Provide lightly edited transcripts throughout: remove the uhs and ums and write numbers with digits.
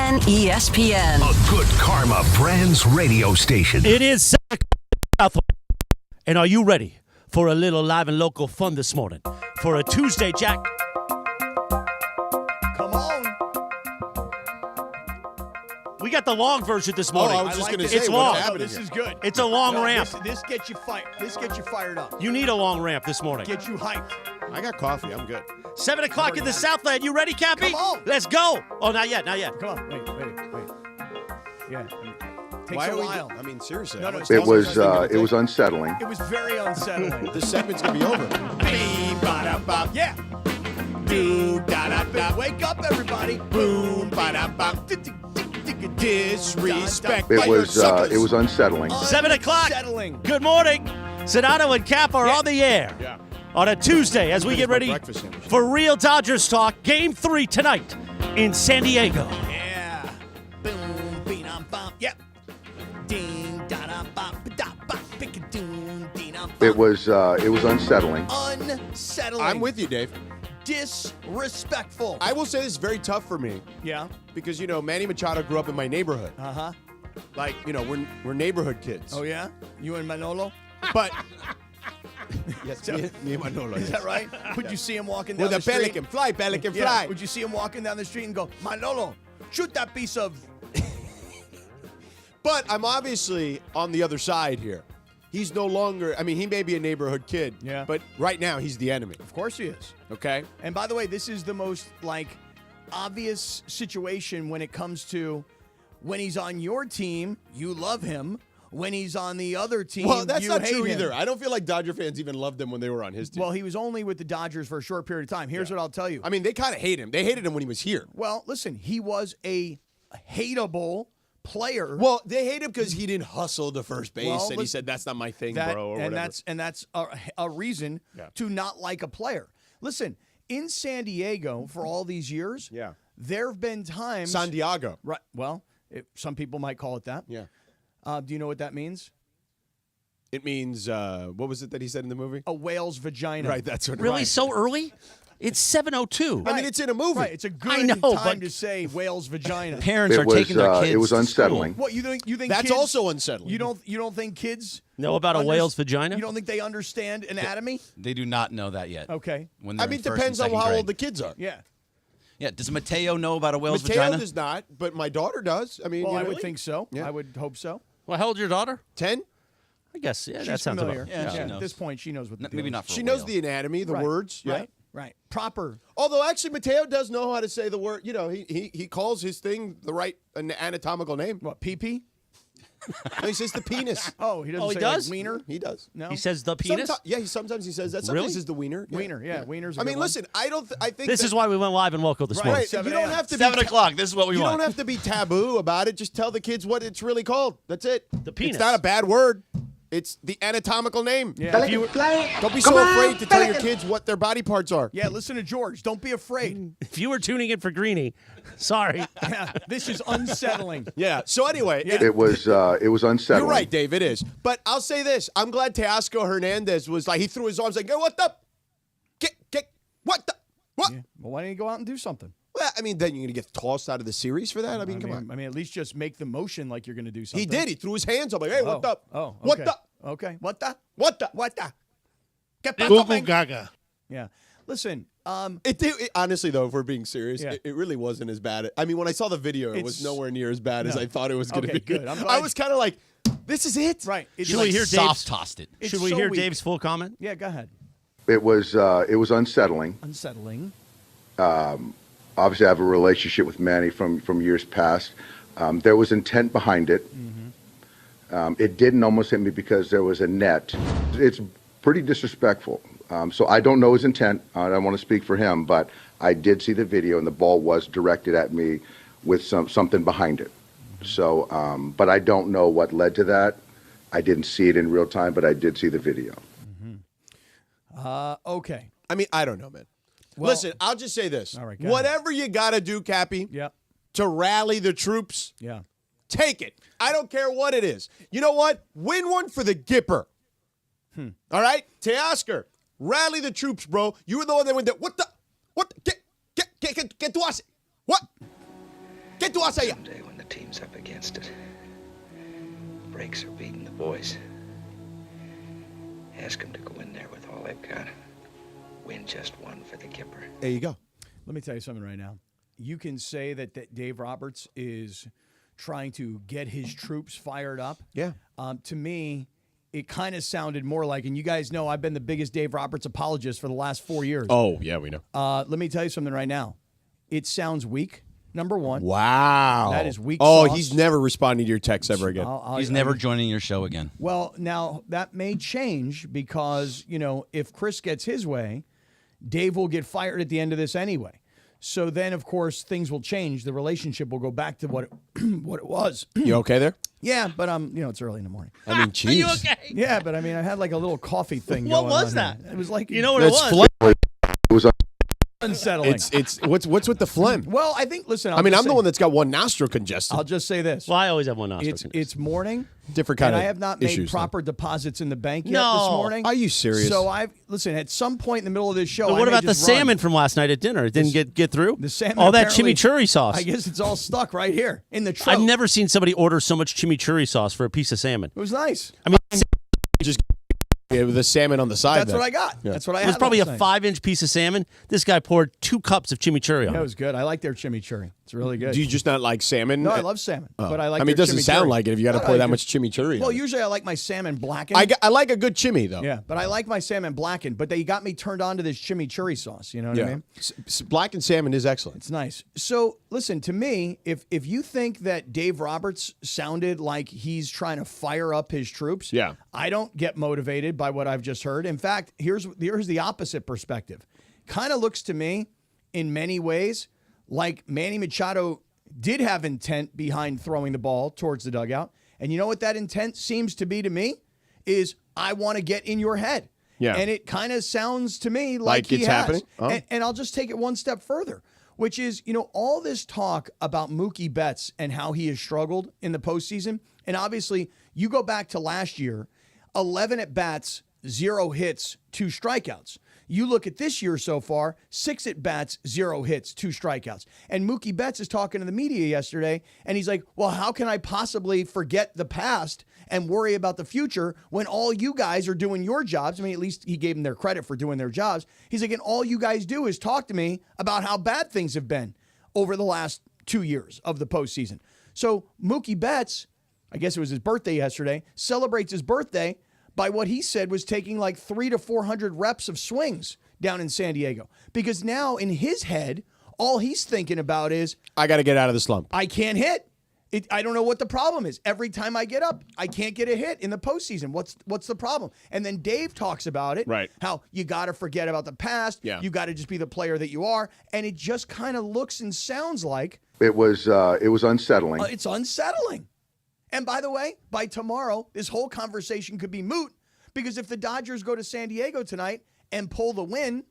10 ESPN. A good karma brands radio station. It is South. And are you ready for a little live and local fun this morning? For a Tuesday, Jack. Come on. We got the long version this morning. I was just going to say, it's long. This is good. It's a long ramp. This gets you fired up. You need a long ramp this morning. Get you hyped. I got coffee. I'm good. 7 o'clock in the Southland. You ready, Cappy? Come on. Let's go. Oh, not yet. Come on. Wait. Yeah. Takes Why a are we? while. I mean, seriously. No, it's It was unsettling. It was very unsettling. This segment's going to be over. Beep, ba-da-bop. Yeah. Do da da da. Wake up, everybody. Boom, ba-da-bop. Disrespect. It was unsettling. 7 o'clock. Unsettling. Good morning. Sedano and Cap are on the air. Yeah. On a Tuesday as we get ready breakfast sandwich. for real Dodgers talk. Game 3 tonight in San Diego. Yeah. Boom, beam, bum. Yep. Ding, da da bop, da bop, pick a doom, ding, It was unsettling. Unsettling. I'm with you, Dave. Disrespectful. I will say this is very tough for me Yeah. because, Manny Machado grew up in my neighborhood. Uh-huh. Like, we're neighborhood kids. Oh, yeah? You and Manolo? But yes, me and Manolo. Is that right? Would you see him walking down With the a street? pelican, pelican, Yeah. fly. Would you see him walking down the street and go, Manolo, shoot that piece of... But I'm obviously on the other side here. He's no longer, he may be a neighborhood kid. Yeah. But right now, he's the enemy. Of course he is. Okay? And by the way, this is the most, obvious situation when it comes to when he's on your team, you love him. When he's on the other team, Well, that's you not hate true him. either. I don't feel like Dodger fans even loved him when they were on his team. Well, he was only with the Dodgers for a short period of time. Here's what I'll tell you. they kind of hate him. They hated him when he was here. Well, listen, he was a hateable player. Well, they hate him because he didn't hustle to first base, Well, and he listen, said, that's not my thing, that, bro, or and whatever. that's a reason to not like a player. Listen, in San Diego for all these years, there have been times. San Diego. Right. Well, some people might call it that. Yeah. Do you know what that means? It means, what was it that he said in the movie? A whale's vagina. Right, that's what it Really? was. So early? It's 7:02. I mean, it's in a movie. Right. It's a good I know, time but- to say whale's vagina. Parents are taking their kids. It was to unsettling. What you think? That's kids, also unsettling. You don't think kids Know about a whale's vagina? You don't think they understand anatomy? School. They do not know that yet. Okay. When they're in first depends and on second how grade. old the kids are. Yeah. Yeah. Does Mateo know about a whale's Mateo vagina? does not, but my daughter does. Well, I would think so. Yeah. I would hope so. Well, how old's your daughter? 10? I guess, yeah, that She's sounds familiar. about Yeah, she At knows. this point, she knows what the deal Maybe is. not for She a knows whale. the anatomy, the Right. words. Yeah. Right. Proper. Although, actually, Mateo does know how to say the word. He calls his thing the right anatomical name. What, pee-pee? No, he says the penis. Oh, he doesn't Oh, he say does? like wiener? He does. No. He says the penis? Sometimes he says that. Sometimes Really? he says the wiener. Wiener, yeah. Wiener's a I good mean, one. listen, I think This is why we went live and local this Right. morning. Right, 7 you don't a.m. have to 7 be o'clock. This is what we You want. don't have to be taboo about it. Just tell the kids what it's really called. That's it. The penis. It's not a bad word. It's the anatomical name. Yeah. If you, Don't be so afraid to tell your kids what their body parts are. Yeah, listen to George. Don't be afraid. if you were tuning in for Greeny, sorry. Yeah, this is unsettling. Yeah. So anyway, It was unsettling. you're right, Dave. It is. But I'll say this: I'm glad Teoscar Hernandez was like he threw his arms like, "Hey, what the? What the? What?" Yeah. Well, why don't you go out and do something? Well, I mean, then you're gonna get tossed out of the series for that. I mean, come on. I mean, at least just make the motion like you're going to do something. He did. He threw his hands up like, "Hey, what the? Oh, okay. What the? Okay. What the? What the? What the? ¿Qué pasó, Google man? Gaga. Yeah. Listen, It honestly, though, if we're being serious, Yeah. it really wasn't as bad. I mean, when I saw the video, it was It's- nowhere near as bad as No. I thought it was going to Okay, be. good. I'm glad I was kind of like, this is it. right. It's Should like, we hear soft Dave's? tossed it. it's Should we so hear weak. Dave's full comment? Yeah, go ahead. It was unsettling. Unsettling. Obviously, I have a relationship with Manny from years past. There was intent behind it. It didn't almost hit me because there was a net. It's pretty disrespectful. So I don't know his intent. I don't want to speak for him, but I did see the video, and the ball was directed at me with something behind it. So, but I don't know what led to that. I didn't see it in real time, but I did see the video. Okay. I mean, I don't know, man. Well- Listen, I'll just say this. All right, go whatever you got to do, Cappy, Yeah. to rally the troops, Yeah. take it. I don't care what it is. You know what? Win one for the Gipper. All right? Teoscar, rally the troops, bro. You were the one that went there. What the? What? Get to us. What? ¿Qué tú haces allá? Someday when the team's up against it, breaks are beating the boys. Ask them to go in there with all they've got. Win just one for the Kipper. There you go. Let me tell you something right now. You can say that Dave Roberts is trying to get his troops fired up. Yeah. To me, it kind of sounded more like, and you guys know I've been the biggest Dave Roberts apologist for the last 4 years. Oh, yeah, we know. Let me tell you something right now. It sounds weak, number one. Wow. That is weak Oh, sauce. he's never responding to your texts ever again. He's never joining your show again. Well, now that may change because, if Chris gets his way, Dave will get fired at the end of this anyway. So then, of course, things will change. The relationship will go back to what it was. You okay there? Yeah, but it's early in the morning. I mean, jeez. Are you okay? Yeah, but I had like a little coffee thing What going was on that? here. It was like You know what That's it was? phlegm. It was unsettling. It's what's with the phlegm? Well, I think. Listen, I'm the one that's got one nostril congested. I'll just say this. Well, I always have one nostril. It's morning. Different kind and of I have not made issues, proper deposits in the bank yet No. this morning. Are you serious? So listen. At some point in the middle of this show, But I what may about the just run. salmon from last night at dinner? It didn't get through? The salmon. All that apparently- chimichurri sauce. I guess it's all stuck right here in the truck. I've never seen somebody order so much chimichurri sauce for a piece of salmon. It was nice. I mean, just with the salmon on the side. That's there. what I got. Yeah. That's what I it had. was probably a last night. 5-inch piece of salmon. This guy poured 2 cups of chimichurri on That it. was good. I like their chimichurri. It's really good. Do you just not like salmon? No, I love salmon, but I like. I mean, it their doesn't sound chimichurri. like it if you got to No, pour I that like much chimichurri. Well, on it. usually I like my salmon blackened. I like a good chimmy though. Yeah, but I like my salmon blackened. But they got me turned on to this chimichurri sauce. You know what I mean? Blackened salmon is excellent. It's nice. So listen to me. If you think that Dave Roberts sounded like he's trying to fire up his troops, Yeah. I don't get motivated by what I've just heard. In fact, here's the opposite perspective. Kind of looks to me, in many ways, like Manny Machado did have intent behind throwing the ball towards the dugout. And you know what that intent seems to be to me? Is I want to get in your head. Yeah. And it kind of sounds to me Like he it's has. happening? Oh. And I'll just take it one step further, which is, all this talk about Mookie Betts and how he has struggled in the postseason. And obviously, you go back to last year, 11 at-bats, 0 hits, 2 strikeouts. You look at this year so far, 6 at-bats, 0 hits, 2 strikeouts. And Mookie Betts is talking to the media yesterday, and he's like, well, how can I possibly forget the past and worry about the future when all you guys are doing your jobs? I mean, at least he gave them their credit for doing their jobs. He's like, and all you guys do is talk to me about how bad things have been over the last 2 years of the postseason. So Mookie Betts, I guess it was his birthday yesterday, celebrates his birthday by what he said was taking like 300 to 400 reps of swings down in San Diego. Because now in his head, all he's thinking about is, I got to get out of the slump. I can't hit. I don't know what the problem is. Every time I get up, I can't get a hit in the postseason. What's the problem? And then Dave talks about it. Right. How you got to forget about the past. Yeah. You got to just be the player that you are. And it just kind of looks and sounds like it was unsettling. it's unsettling. And by the way, by tomorrow, this whole conversation could be moot because if the Dodgers go to San Diego tonight and pull the win,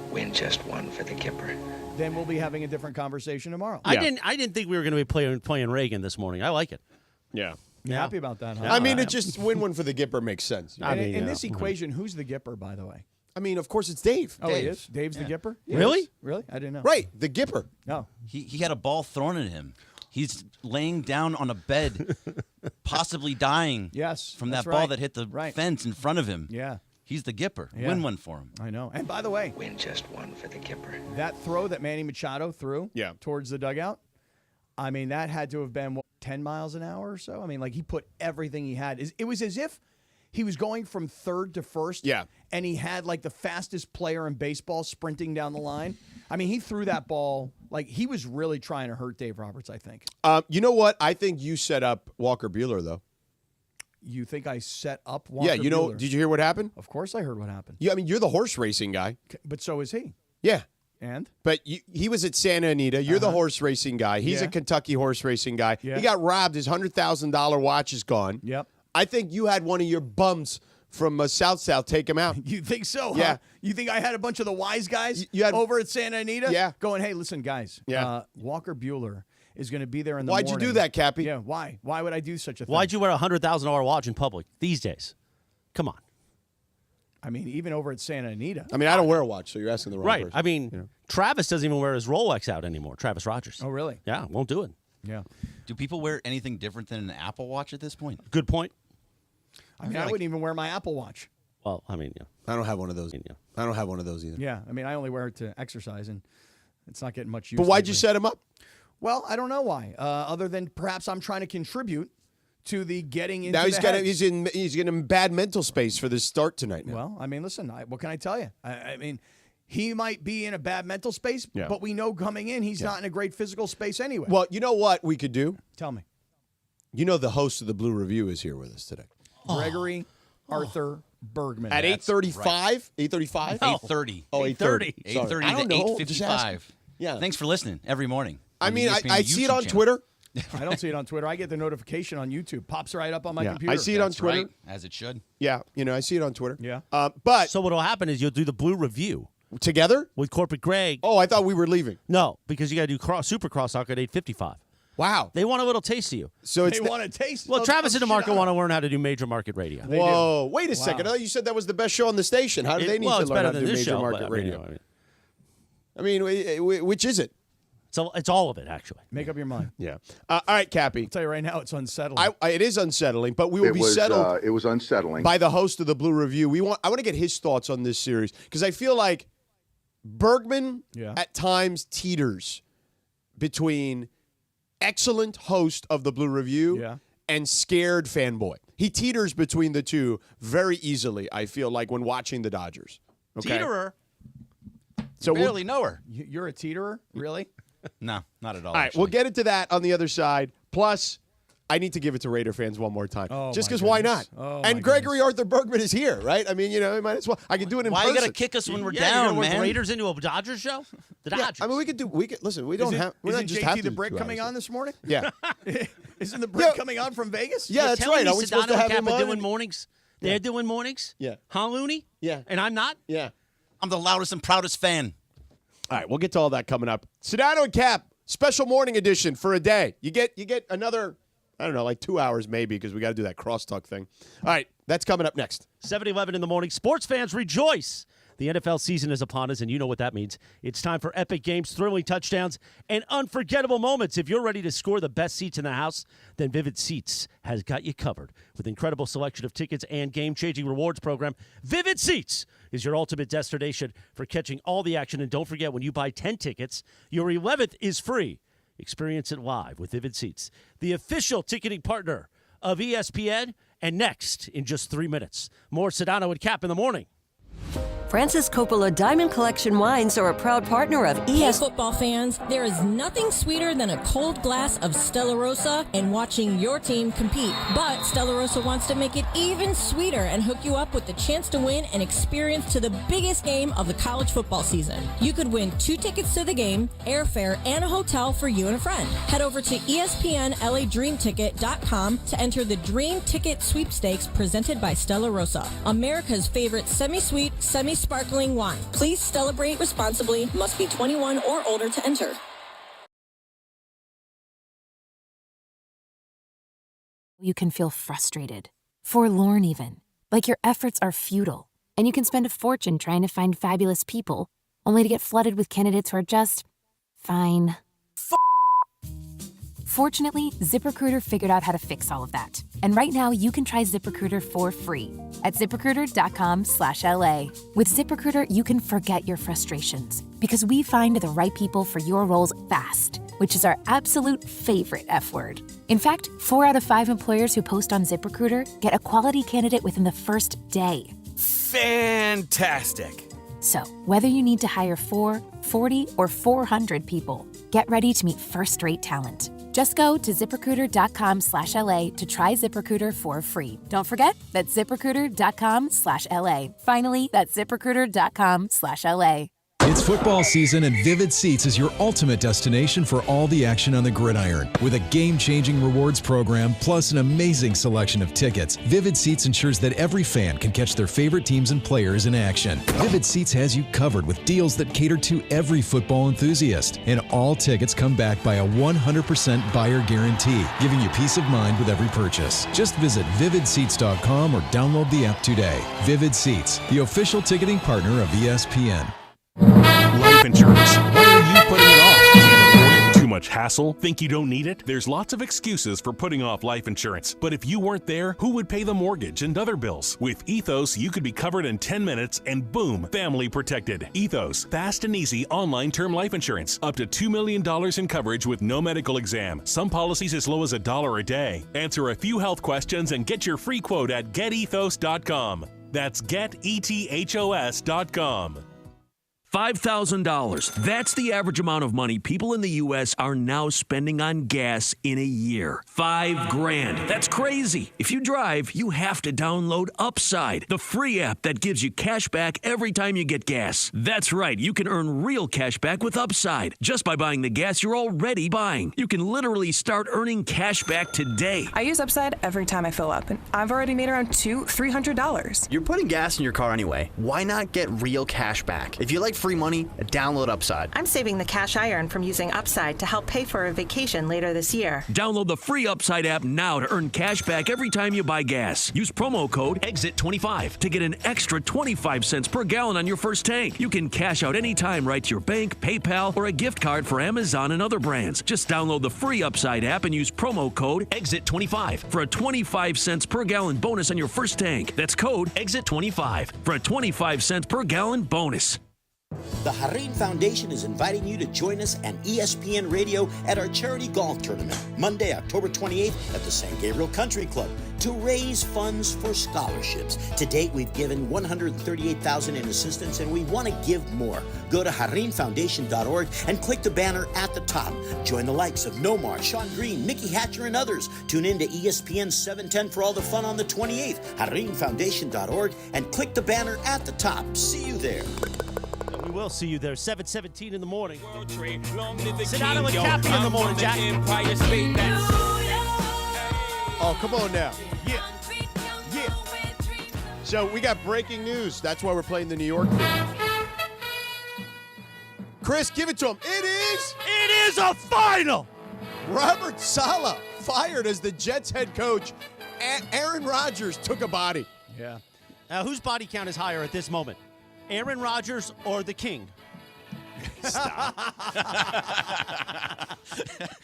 Win just one for the Kipper. then we'll be having a different conversation tomorrow. I didn't think we were going to be playing Reagan this morning. I like it. Yeah. You happy about that, huh? I mean, it just win one for the Gipper makes sense. And mean, in yeah. this equation, who's the Gipper, by the way? I mean, of course, it's Dave. Oh, he is? Dave's the Gipper? Really? Really? I didn't know. Right, the Gipper. No. He had a ball thrown at him. He's laying down on a bed, possibly dying. Yes, from that's that ball right. that hit the Right. fence in front of him. Yeah. He's the Gipper. Yeah. Win one for him. I know. And by the way, Win just one for the Kipper. that throw that Manny Machado threw towards the dugout, I mean, that had to have been, 10 miles an hour or so? I mean, like, he put everything he had. It was as if he was going from third to first. Yeah. And he had, like, the fastest player in baseball sprinting down the line. I mean, he threw that ball, like, he was really trying to hurt Dave Roberts, I think. You know what? I think you set up Walker Buehler, though. You think I set up Walker Yeah, you know, Buehler? did you hear what happened? Of course I heard what happened. I mean, you're the horse racing guy. But so is he. Yeah. And? But he was at Santa Anita. You're the horse racing guy. He's Yeah. a Kentucky horse racing guy. Yeah. He got robbed. His $100,000 watch is gone. Yep. I think you had one of your bums from South take him out. You think so? Yeah. Huh? You think I had a bunch of the wise guys You had- over at Santa Anita? Yeah. Going, hey, listen, guys. Yeah. Walker Buehler is going to be there in the Why'd morning. you do that, Cappy? Yeah. Why? Why would I do such a thing? Why'd you wear a $100,000 watch in public these days? Come on. I mean, even over at Santa Anita. I mean, I don't wear a watch, so you're asking the wrong Right. person. I mean, Travis doesn't even wear his Rolex out anymore. Travis Rogers. Oh, really? Yeah, won't do it. Yeah. Do people wear anything different than an Apple Watch at this point? Good point. I mean, I wouldn't even wear my Apple Watch. Well, I mean, yeah. I don't have one of those. Yeah. I don't have one of those either. Yeah. I mean, I only wear it to exercise, and it's not getting much use. But why'd you lately. set him up? Well, I don't know why. Other than perhaps I'm trying to contribute to the getting into Now the heads. he's in bad mental space for this start tonight. Now. Well, I mean, listen, what can I tell you? I mean, he might be in a bad mental space, Yeah. but we know coming in he's not in a great physical space anyway. Well, you know what we could do? Tell me. You know the host of the Blue Review is here with us today. Gregory Arthur Bergman. At 8:35? 8:35? 8:30. Oh, 8:30. 8:30 I don't to know. Just ask. 8:55. Yeah. Thanks for listening every morning. I on the mean, ESPN I see it YouTube on channel. Twitter. I don't see it on Twitter. I get the notification on YouTube. Pops right up on my computer. I see it on That's Twitter. right, as it should. Yeah, I see it on Twitter. Yeah. But So what will happen is you'll do the Blue Review together? with Corporate Greg. Oh, I thought we were leaving. No, because you got to do Super Crosstalk at 8:55. Wow. They want a little taste of you. So it's They want to taste. Well, of- Travis of and DeMarco shit want to learn how to do major market radio. Whoa, wait a second. Wow. I thought you said that was the best show on the station. How do they need well, to it's learn better how to than do this major show, market but, I radio? mean, I mean, which is it? so it's all of it, actually. Make up your mind. Yeah. All right, Cappy. I'll tell you right now, it's unsettling. It is unsettling, but we will be settled It was unsettling. by the host of the Blue Review. I want to get his thoughts on this series because I feel like Bergman at times teeters between excellent host of the Blue Review and scared fanboy. He teeters between the two very easily, I feel like, when watching the Dodgers. Okay? Teeterer. So Barely know her. You're a teeterer? Really? No, not at all. All right, we'll get into that on the other side. Plus, I need to give it to Raider fans one more time. Just my because why not? goodness. Oh, and my Gregory Arthur Bergman is here, right? I mean, I might as well. I can do it in Why person. you got to kick us when we're You're down, gonna work man? Raiders into a Dodgers show? The Yeah, Dodgers. I mean, listen, we don't have. We're Isn't not just JT have to the do Brick 2 coming hours. on this morning? Yeah. Isn't the Brick coming on from Vegas? Yeah, that's right. Are we supposed to have him on? doing mornings? They're doing mornings? Yeah. Huh, Looney? Yeah. And I'm not? Yeah. I'm the loudest and proudest fan. All right, we'll get to all that coming up. Sedano and Cap, special morning edition for a day. You get another, I don't know, like 2 hours maybe because we got to do that crosstalk thing. All right, that's coming up next. 7-11 in the morning. Sports fans, rejoice. The NFL season is upon us, and you know what that means. It's time for epic games, thrilling touchdowns, and unforgettable moments. If you're ready to score the best seats in the house, then Vivid Seats has got you covered. With incredible selection of tickets and game-changing rewards program, Vivid Seats is your ultimate destination for catching all the action. And don't forget, when you buy 10 tickets, your 11th is free. Experience it live with Vivid Seats, the official ticketing partner of ESPN. And next, in just 3 minutes, more Sedano and Cap in the morning. Francis Coppola Diamond Collection wines are a proud partner of Hey, football fans, there is nothing sweeter than a cold glass of Stella Rosa and watching your team compete. But Stella Rosa wants to make it even sweeter and hook you up with the chance to win an experience to the biggest game of the college football season. You could win 2 tickets to the game, airfare, and a hotel for you and a friend. Head over to ESPNLADreamTicket.com to enter the Dream Ticket Sweepstakes presented by Stella Rosa, America's favorite semi-sweet, semi-sparkling wine. Please celebrate responsibly. Must be 21 or older to enter. You can feel frustrated, forlorn even, like your efforts are futile, and you can spend a fortune trying to find fabulous people, only to get flooded with candidates who are just fine. Fortunately, ZipRecruiter figured out how to fix all of that. And right now, you can try ZipRecruiter for free at ZipRecruiter.com/LA. With ZipRecruiter, you can forget your frustrations because we find the right people for your roles fast, which is our absolute favorite F word. In fact, 4 out of 5 employers who post on ZipRecruiter get a quality candidate within the first day. Fantastic. So, whether you need to hire 4, 40, or 400 people, get ready to meet first-rate talent. Just go to ZipRecruiter.com/LA to try ZipRecruiter for free. Don't forget, that's ZipRecruiter.com/LA. Finally, that's ZipRecruiter.com/LA. It's football season, and Vivid Seats is your ultimate destination for all the action on the gridiron. With a game-changing rewards program, plus an amazing selection of tickets, Vivid Seats ensures that every fan can catch their favorite teams and players in action. Vivid Seats has you covered with deals that cater to every football enthusiast. And all tickets come back by a 100% buyer guarantee, giving you peace of mind with every purchase. Just visit VividSeats.com or download the app today. Vivid Seats, the official ticketing partner of ESPN. Life insurance. Why are you putting it off? Can't afford it? Too much much hassle? Think you don't need it? There's lots of excuses for putting off life insurance. But if you weren't there, who would pay the mortgage and other bills? With Ethos, you could be covered in 10 minutes and boom, family protected. Ethos, fast and easy online term life insurance. Up to $2 million in coverage with no medical exam. Some policies as low as $1 a day. Answer a few health questions and get your free quote at getethos.com. That's getethos.com. $5,000. That's the average amount of money people in the U.S. are now spending on gas in a year. $5,000. That's crazy. If you drive, you have to download Upside, the free app that gives you cash back every time you get gas. That's right. You can earn real cash back with Upside just by buying the gas you're already buying. You can literally start earning cash back today. I use Upside every time I fill up, and I've already made around $300. You're putting gas in your car anyway. Why not get real cash back? If you like free money, download Upside. I'm saving the cash I earn from using Upside to help pay for a vacation later this year. Download the free Upside app now to earn cash back every time you buy gas. Use promo code EXIT25 to get an extra 25 cents per gallon on your first tank. You can cash out anytime right to your bank, PayPal, or a gift card for Amazon and other brands. Just download the free Upside app and use promo code EXIT25 for a 25 cents per gallon bonus on your first tank. That's code EXIT25 for a 25 cents per gallon bonus. The Harim Foundation is inviting you to join us and ESPN Radio at our charity golf tournament, Monday, October 28th at the San Gabriel Country Club, to raise funds for scholarships. To date, we've given $138,000 in assistance, and we want to give more. Go to harimfoundation.org and click the banner at the top. Join the likes of Nomar, Sean Green, Mickey Hatcher, and others. Tune in to ESPN 710 for all the fun on the 28th. harimfoundation.org and click the banner at the top. See you there. We will see you there, 7:17 in the morning. Sedano Kap in the morning, Jack. Oh, come on now. Yeah. Yeah. So we got breaking news. That's why we're playing the New York game. Chris, give it to him. It is a final. Robert Saleh fired as the Jets head coach. Aaron Rodgers took a body. Yeah. Now, whose body count is higher at this moment? Aaron Rodgers or the King? Stop.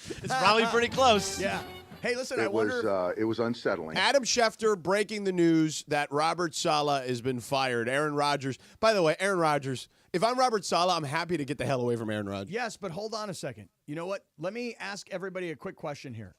It's probably pretty close. Yeah. Hey, listen, it was unsettling. Adam Schefter breaking the news that Robert Saleh has been fired. Aaron Rodgers. By the way, Aaron Rodgers, if I'm Robert Saleh, I'm happy to get the hell away from Aaron Rodgers. Yes, but hold on a second. You know what? Let me ask everybody a quick question here.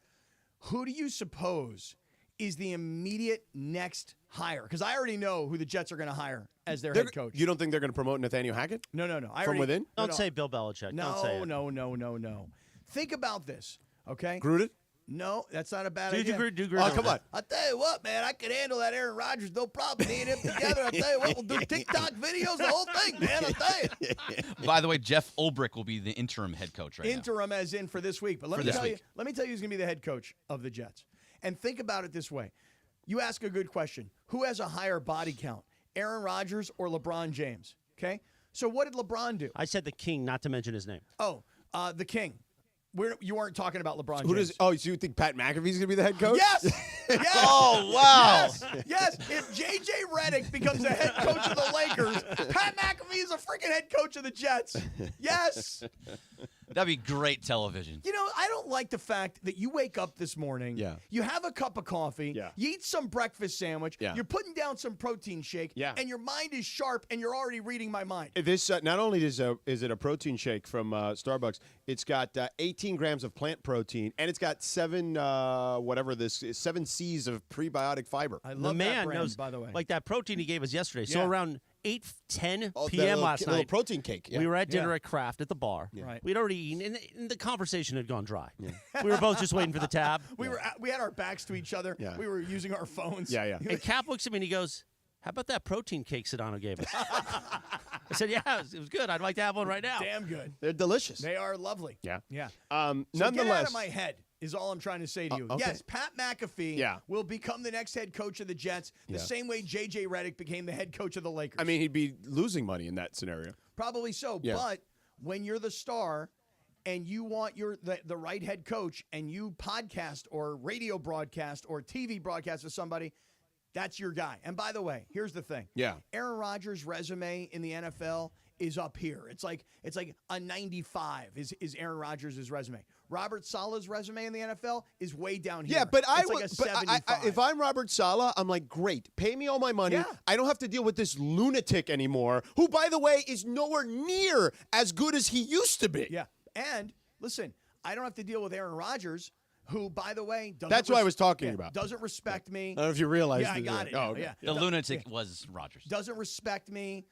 Who do you suppose is the immediate next hire? Because I already know who the Jets are going to hire as their head coach. You don't think they're going to promote Nathaniel Hackett? No. From within? Don't say Bill Belichick. Don't say it. No. Think about this, okay? Gruden? No, that's not a bad Do idea. Gruden. Oh, come on. I'll tell you what, man. I could handle that Aaron Rodgers, no problem. Me and him together. I'll tell you what, we'll do TikTok videos, the whole thing, man. I'll tell you. By the way, Jeff Ulbrich will be the interim head coach right Interim as in for this week. But let me tell you who's going to be the head coach of the Jets. And think about it this way. You ask a good question. Who has a higher body count, Aaron Rodgers or LeBron James? Okay? So what did LeBron do? I said the King, not to mention his name. Oh, the King. You weren't talking about LeBron James. Who does? Oh, so you think Pat McAfee's going to be the head coach? Yes. Yes. Oh, wow. Yes. If J.J. Redick becomes the head coach of the Lakers, Pat McAfee is a freaking head coach of the Jets. Yes. That'd be great television. You know, I don't like the fact that you wake up this morning, you have a cup of coffee, you eat some breakfast sandwich, you're putting down some protein shake, and your mind is sharp, and you're already reading my mind. This not only is it a protein shake from Starbucks, it's got 18 grams of plant protein, and it's got 7 C's of prebiotic fiber. I love that brand, by the way. Like that protein he gave us yesterday. So around 8:10 Oh, p.m. last night. Little protein cake. Yeah. We were at dinner at Kraft at the bar. Right. We'd already eaten, and the conversation had gone dry. We were both just waiting for the tab. We had our backs to each other. Yeah. We were using our phones. Yeah. And Cap looks at me and he goes, "How about that protein cake Sedano gave us?" I said, "Yeah, it was good. I'd like to have one right now." Damn good. They're delicious. They are lovely. Yeah. So nonetheless, get out of my head is all I'm trying to say to you. Okay. Yes, Pat McAfee will become the next head coach of the Jets the same way J.J. Redick became the head coach of the Lakers. I mean, he'd be losing money in that scenario. Probably so. Yeah. But when you're the star and you want the right head coach and you podcast or radio broadcast or TV broadcast with somebody, that's your guy. And by the way, here's the thing. Yeah. Aaron Rodgers' resume in the NFL is up here. It's like a 95 is Aaron Rodgers' resume. Robert Saleh's resume in the NFL is way down here. Yeah, but it's like a 75. if I'm Robert Saleh, I'm like, great, pay me all my money. Yeah. I don't have to deal with this lunatic anymore, who, by the way, is nowhere near as good as he used to be. Yeah, and listen, I don't have to deal with Aaron Rodgers, who, by the way, doesn't That's what I was talking about. Doesn't respect me. I don't know if you realized. Yeah, I got it. Oh, now, okay. yeah. The lunatic was Rodgers. Doesn't respect me.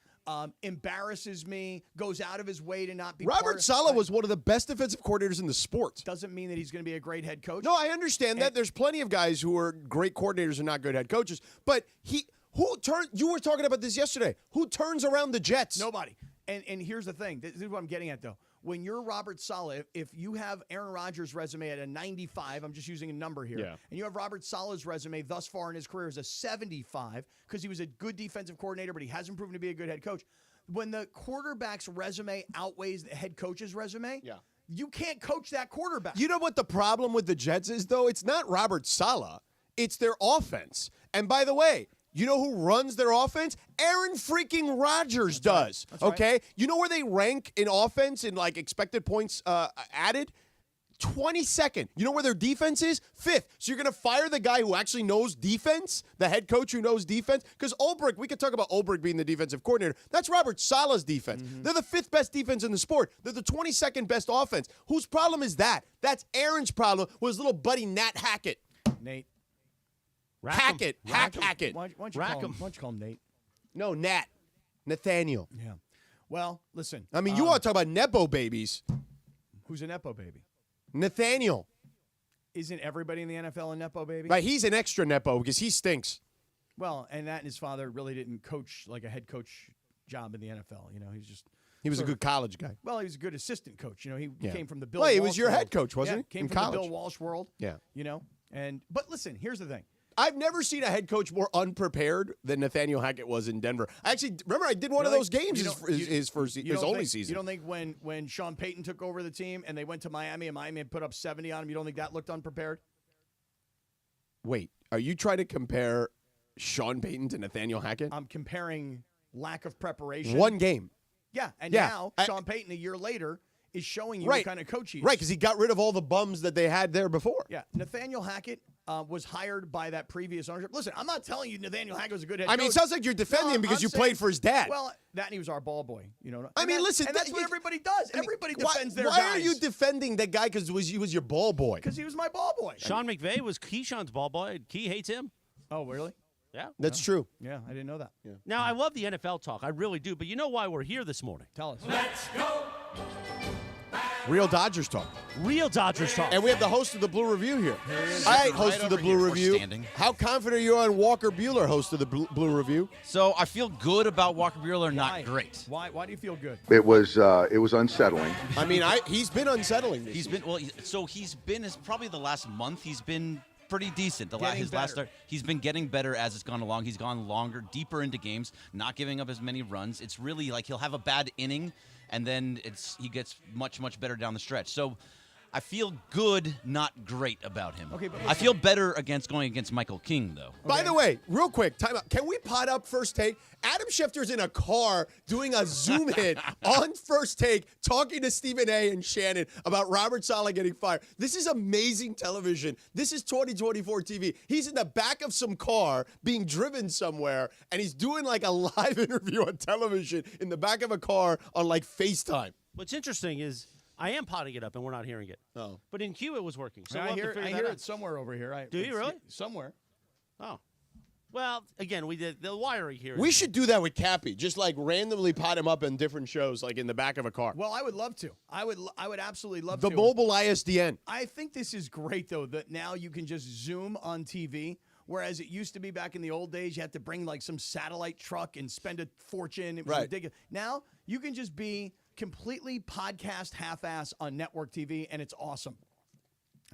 Embarrasses me. Goes out of his way to not be. Robert Saleh was one of the best defensive coordinators in the sport. Doesn't mean that he's going to be a great head coach. No, I understand that. There's plenty of guys who are great coordinators and not good head coaches. But you were talking about this yesterday. Who turns around the Jets? Nobody. And here's the thing. This is what I'm getting at, though. When you're Robert Saleh, if you have Aaron Rodgers' resume at a 95, I'm just using a number here, and you have Robert Saleh's resume thus far in his career as a 75 because he was a good defensive coordinator, but he hasn't proven to be a good head coach. When the quarterback's resume outweighs the head coach's resume, you can't coach that quarterback. You know what the problem with the Jets is, though? It's not Robert Saleh. It's their offense. And by the way, you know who runs their offense? Aaron freaking Rodgers does. That's right. Okay? You know where they rank in offense in like expected points added? 22nd. You know where their defense is? 5th. So you're going to fire the guy who actually knows defense, the head coach who knows defense? Because Ulbrich, we could talk about Ulbrich being the defensive coordinator. That's Robert Saleh's defense. They're the 5th best defense in the sport. They're the 22nd best offense. Whose problem is that? That's Aaron's problem with his little buddy Nat Hackett. Nate. Hackett. Hackett. Why don't you call him Nate? No, Nat. Nathaniel. Yeah. Well, listen. I mean, you want to talk about Nepo babies. Who's a Nepo baby? Nathaniel. Isn't everybody in the NFL a Nepo baby? Right, he's an extra Nepo because he stinks. Well, and that and his father really didn't coach like a head coach job in the NFL. You know, He was a good college guy. Well, he was a good assistant coach. You know, he came from the Bill Well, Walsh he was your world. head coach, wasn't he? Came in from college. the Bill Walsh world. Yeah. You know, but listen, here's the thing. I've never seen a head coach more unprepared than Nathaniel Hackett was in Denver. I actually remember I did one of those games his only season. You don't think when Sean Payton took over the team and they went to Miami and Miami had put up 70 on him, you don't think that looked unprepared? Wait, are you trying to compare Sean Payton to Nathaniel Hackett? I'm comparing lack of preparation. One game. Yeah, and now Sean Payton a year later is showing you what kind of coach he is. Right, because he got rid of all the bums that they had there before. Yeah, Nathaniel Hackett was hired by that previous ownership. Listen, I'm not telling you Nathaniel Hackett was a good head coach. I mean, it sounds like you're defending him because you played for his dad. Well, that and he was our ball boy. You know. I mean, listen. And that's what everybody does. Everybody defends their guys. Why are you defending that guy because he was your ball boy? Because he was my ball boy. Sean McVay was Keyshawn's ball boy. Key hates him. Oh, really? Yeah. That's true. Yeah, I didn't know that. Yeah. Now, I love the NFL talk. I really do. But you know why we're here this morning? Tell us. Let's go. Real Dodgers talk. Real Dodgers talk. And we have the host of the Blue Review here. Here he is. All right, Right host of the over Blue here. We're Review. standing. How confident are you on Walker Buehler, host of the Blue Review? So I feel good about Walker Buehler, not great. Why do you feel good? It was unsettling. I mean, he's been unsettling. He's been probably the last month. He's been pretty decent. His last start, he's been getting better as it's gone along. He's gone longer, deeper into games, not giving up as many runs. It's really like he'll have a bad inning, and then he gets much, much better down the stretch. So I feel good, not great about him. Okay, but I feel better going against Michael King, though. By the way, real quick, time out. Can we pot up First Take? Adam Schefter's in a car doing a Zoom hit on First Take, talking to Stephen A. and Shannon about Robert Saleh getting fired. This is amazing television. This is 2024 TV. He's in the back of some car being driven somewhere, and he's doing like a live interview on television in the back of a car on like FaceTime. What's interesting is I am potting it up, and we're not hearing it. Oh. But in Q, it was working. So I we'll hear have to figure that it out. somewhere over here. Do you really? Somewhere. Oh. Well, again, we did the wiring here. We should do that with Cappy. Just like randomly pot him up in different shows, like in the back of a car. Well, I would love to. I would absolutely love The to. mobile ISDN. I think this is great, though, that now you can just Zoom on TV, whereas it used to be back in the old days, you had to bring like some satellite truck and spend a fortune. It was ridiculous. Now you can just be completely podcast half-ass on network TV, and it's awesome.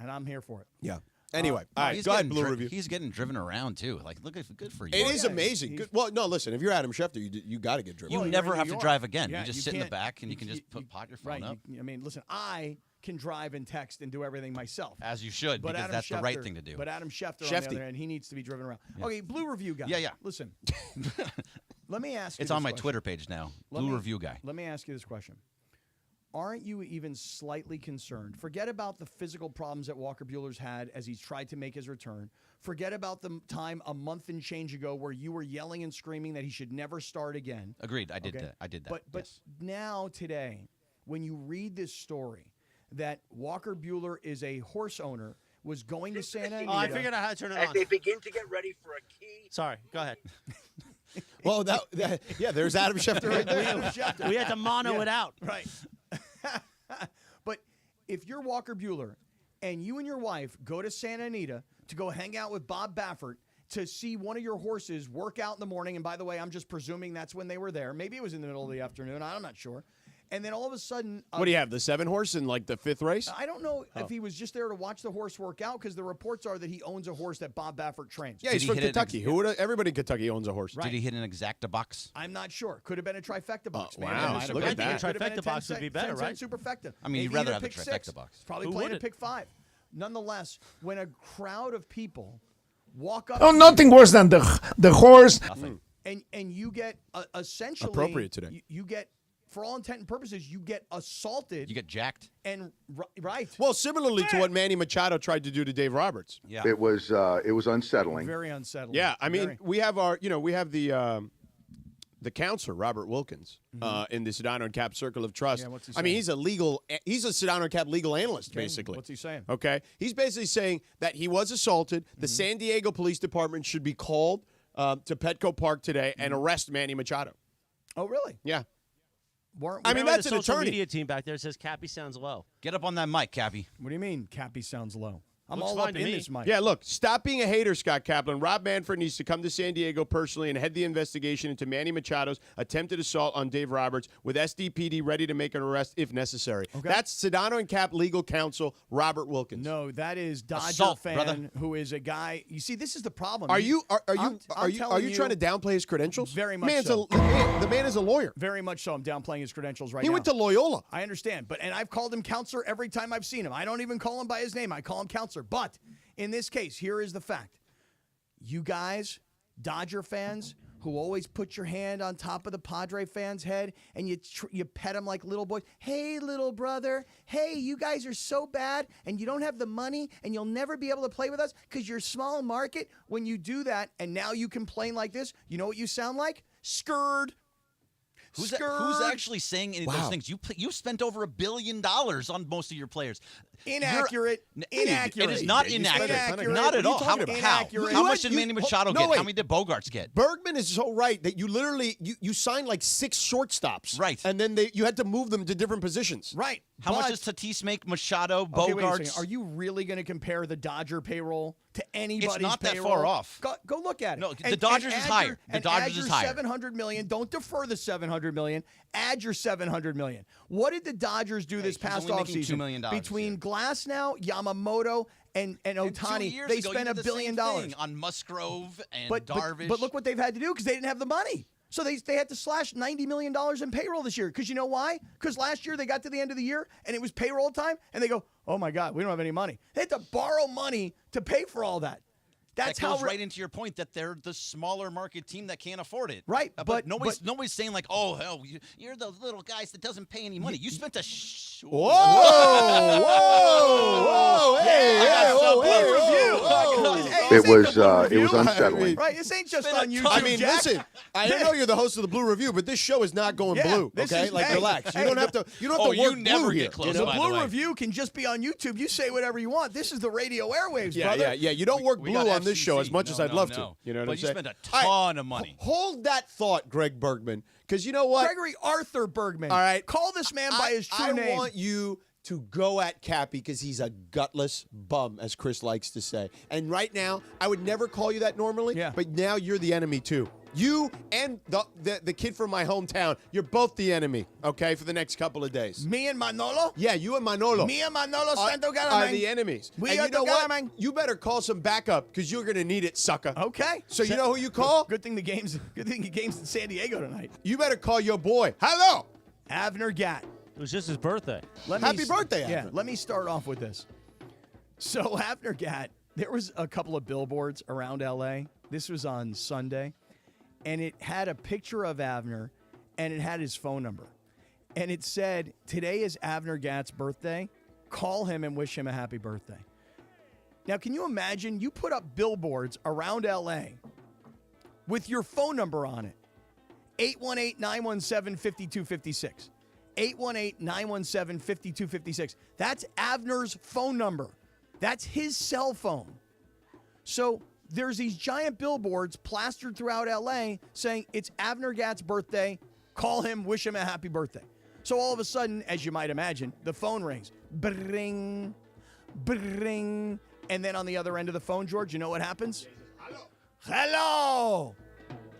And I'm here for it. Yeah. Anyway, all right, go ahead, Blue Review. He's getting driven around, too. Like, look, good for you. It is amazing. Good. Well, no, listen, if you're Adam Schefter, you got to get driven. You never have to drive again. Yeah, you just sit in the back, and you can just pot your phone up. I mean, listen, I can drive and text and do everything myself. As you should, because that's the right thing to do. But Adam Schefter, on the other hand, he needs to be driven around. Yeah. Okay, Blue Review guy. Yeah. Listen. Let me ask you It's this on my question. Twitter page now. Let Blue me- Review guy. Let me ask you this question. Aren't you even slightly concerned? Forget about the physical problems that Walker Buehler's had as he's tried to make his return. Forget about the time a month and change ago where you were yelling and screaming that he should never start again. Agreed. I did Okay? that. I did that. But yes. now today, when you read this story that Walker Buehler is a horse owner, was going to Santa Anita. Oh, I figured out how to turn it As on. they begin to get ready for a key. Sorry, go ahead. Well, there's Adam Schefter right there. We had to mono it out. Right. But if you're Walker Buehler and you and your wife go to Santa Anita to go hang out with Bob Baffert to see one of your horses work out in the morning, and by the way, I'm just presuming that's when they were there. Maybe it was in the middle of the afternoon. I'm not sure. And then all of a sudden... What do you have, the 7 horse in like the 5th race? I don't know if he was just there to watch the horse work out, because the reports are that he owns a horse that Bob Baffert trains. Yeah, he's from Kentucky. Everybody in Kentucky owns a horse. Right. Did he hit an exacta box? I'm not sure. Could have been a trifecta box. wow, Maybe look at that. Could have been Trifecta box would be better, right? Superfecta. I mean, Maybe you'd rather either have the pick trifecta 6. box. Probably Who playing a wouldn't? pick 5. Nonetheless, when a crowd of people walk up... Oh, nothing worse than the horse. Nothing. And you get essentially... Appropriate today. You get, for all intent and purposes, you get assaulted. You get jacked. And right. Well, similarly to what Manny Machado tried to do to Dave Roberts. Yeah. It was unsettling. Very unsettling. Yeah, I mean, Very. we have the counselor, Robert Wilkins, in the Sedano and Kap Circle of Trust. Yeah, what's he I mean, saying? he's a Sedano and Kap legal analyst, Okay, basically. what's he saying? Okay. He's basically saying that he was assaulted. The San Diego Police Department should be called to Petco Park today and arrest Manny Machado. Oh, really? Yeah. I mean, that's the an social attorney. media team back there says Cappy sounds low. Get up on that mic, Cappy. What do you mean, Cappy sounds low? I'm Looks all fine up to in me. this mic. Yeah, look, stop being a hater, Scott Kaplan. Rob Manfred needs to come to San Diego personally and head the investigation into Manny Machado's attempted assault on Dave Roberts with SDPD ready to make an arrest if necessary. Okay. That's Sedano and Kap legal counsel, Robert Wilkins. No, that is Dodger Assault, fan brother. who is a guy. You see, this is the problem. Are you I'm telling trying to downplay his credentials? Very much Man's so. the man is a lawyer. Very much so. I'm downplaying his credentials right He now. went to Loyola. I understand, and I've called him counselor every time I've seen him. I don't even call him by his name. I call him counselor. But in this case, here is the fact. You guys, Dodger fans, who always put your hand on top of the Padre fans' head and you pet them like little boys. Hey, little brother. Hey, you guys are so bad and you don't have the money and you'll never be able to play with us because you're small market. When you do that and now you complain like this, you know what you sound like? Scared. Who's Scared. actually saying any of those things? You spent over $1 billion on most of your players. Inaccurate. Inaccurate. It is not You spent a ton of inaccurate. money. Not at What are you all. talking about? How Inaccurate. much did Manny Machado get? wait. How many did Bogarts get? Bergman is so right that you literally you signed like 6 shortstops. Right. And then you had to move them to different positions. Right. How much But- does Tatis make? Machado, Okay, wait a second. Bogarts? Are you really going to compare the Dodger payroll to anybody's It's not that payroll? far off. Go look at it. No, the Dodgers is add higher. The and Dodgers add your is higher. $700 million. Don't defer the $700 million. Add your $700 million. What did the Dodgers do this he's past only making offseason? $2 million Between Glasnow, Yamamoto, and And 2 Otani, years they ago, spent you $1 did the billion. same thing on Musgrove and But Darvish. look what they've had to do because they didn't have the money. So they had to slash $90 million in payroll this year. Because you know why? Because last year they got to the end of the year and it was payroll time and they go, oh my God, we don't have any money. They had to borrow money to pay for all that. That's that goes how right into your point that they're the smaller market team that can't afford it. Right, But, but nobody's saying like, oh hell, you're those little guys that doesn't pay any money. You spent a Whoa! Whoa! Hey! Hey! Whoa! Hey! It was unsettling. Right, this ain't just on YouTube. I mean, Jack. listen. I know you're the host of the Blue Review, but this show is not going blue. this Okay, is- like hey, relax. hey, You don't have to. You don't have to you work never blue get here. close, The by the Blue way. Review can just be on YouTube. You say whatever you want. This is the radio airwaves, Yeah, brother. yeah. You don't work We blue got on this show as FCC. much as No, I'd no, love no. to. You know what But I'm you saying? spent a All ton of money. Hold that thought, Greg Bergman, because you know what? Gregory Arthur Bergman. All right. Call this man by his true name. I want you to go at Cappy because he's a gutless bum, as Chris likes to say. And right now, I would never call you that normally, but now you're the enemy too. You and the kid from my hometown, you're both the enemy, okay, for the next couple of days. Me and Manolo? Yeah, you and Manolo. Me and Manolo Santo are Galamang. the enemies. We and are you know the what? Galamang. You better call some backup because you're going to need it, sucker. Okay. So you know who you call? Good thing the game's in San Diego tonight. You better call your boy. Hello. Avner Gatt. It was just his birthday. Happy birthday, Yeah, Avner. let me start off with this. So Avner Gatt, there was a couple of billboards around L.A. This was on Sunday. and it had a picture of Avner, and it had his phone number. And it said, today is Avner Gatt's birthday. Call him and wish him a happy birthday. Now, can you imagine you put up billboards around L.A. with your phone number on it? 818-917-5256. 818-917-5256. That's Avner's phone number. That's his cell phone. So there's these giant billboards plastered throughout L.A. saying it's Avner Gatt's birthday. Call him, wish him a happy birthday. So all of a sudden, as you might imagine, the phone rings. Bring, bring. And then on the other end of the phone, George, you know what happens? Hello. Hello.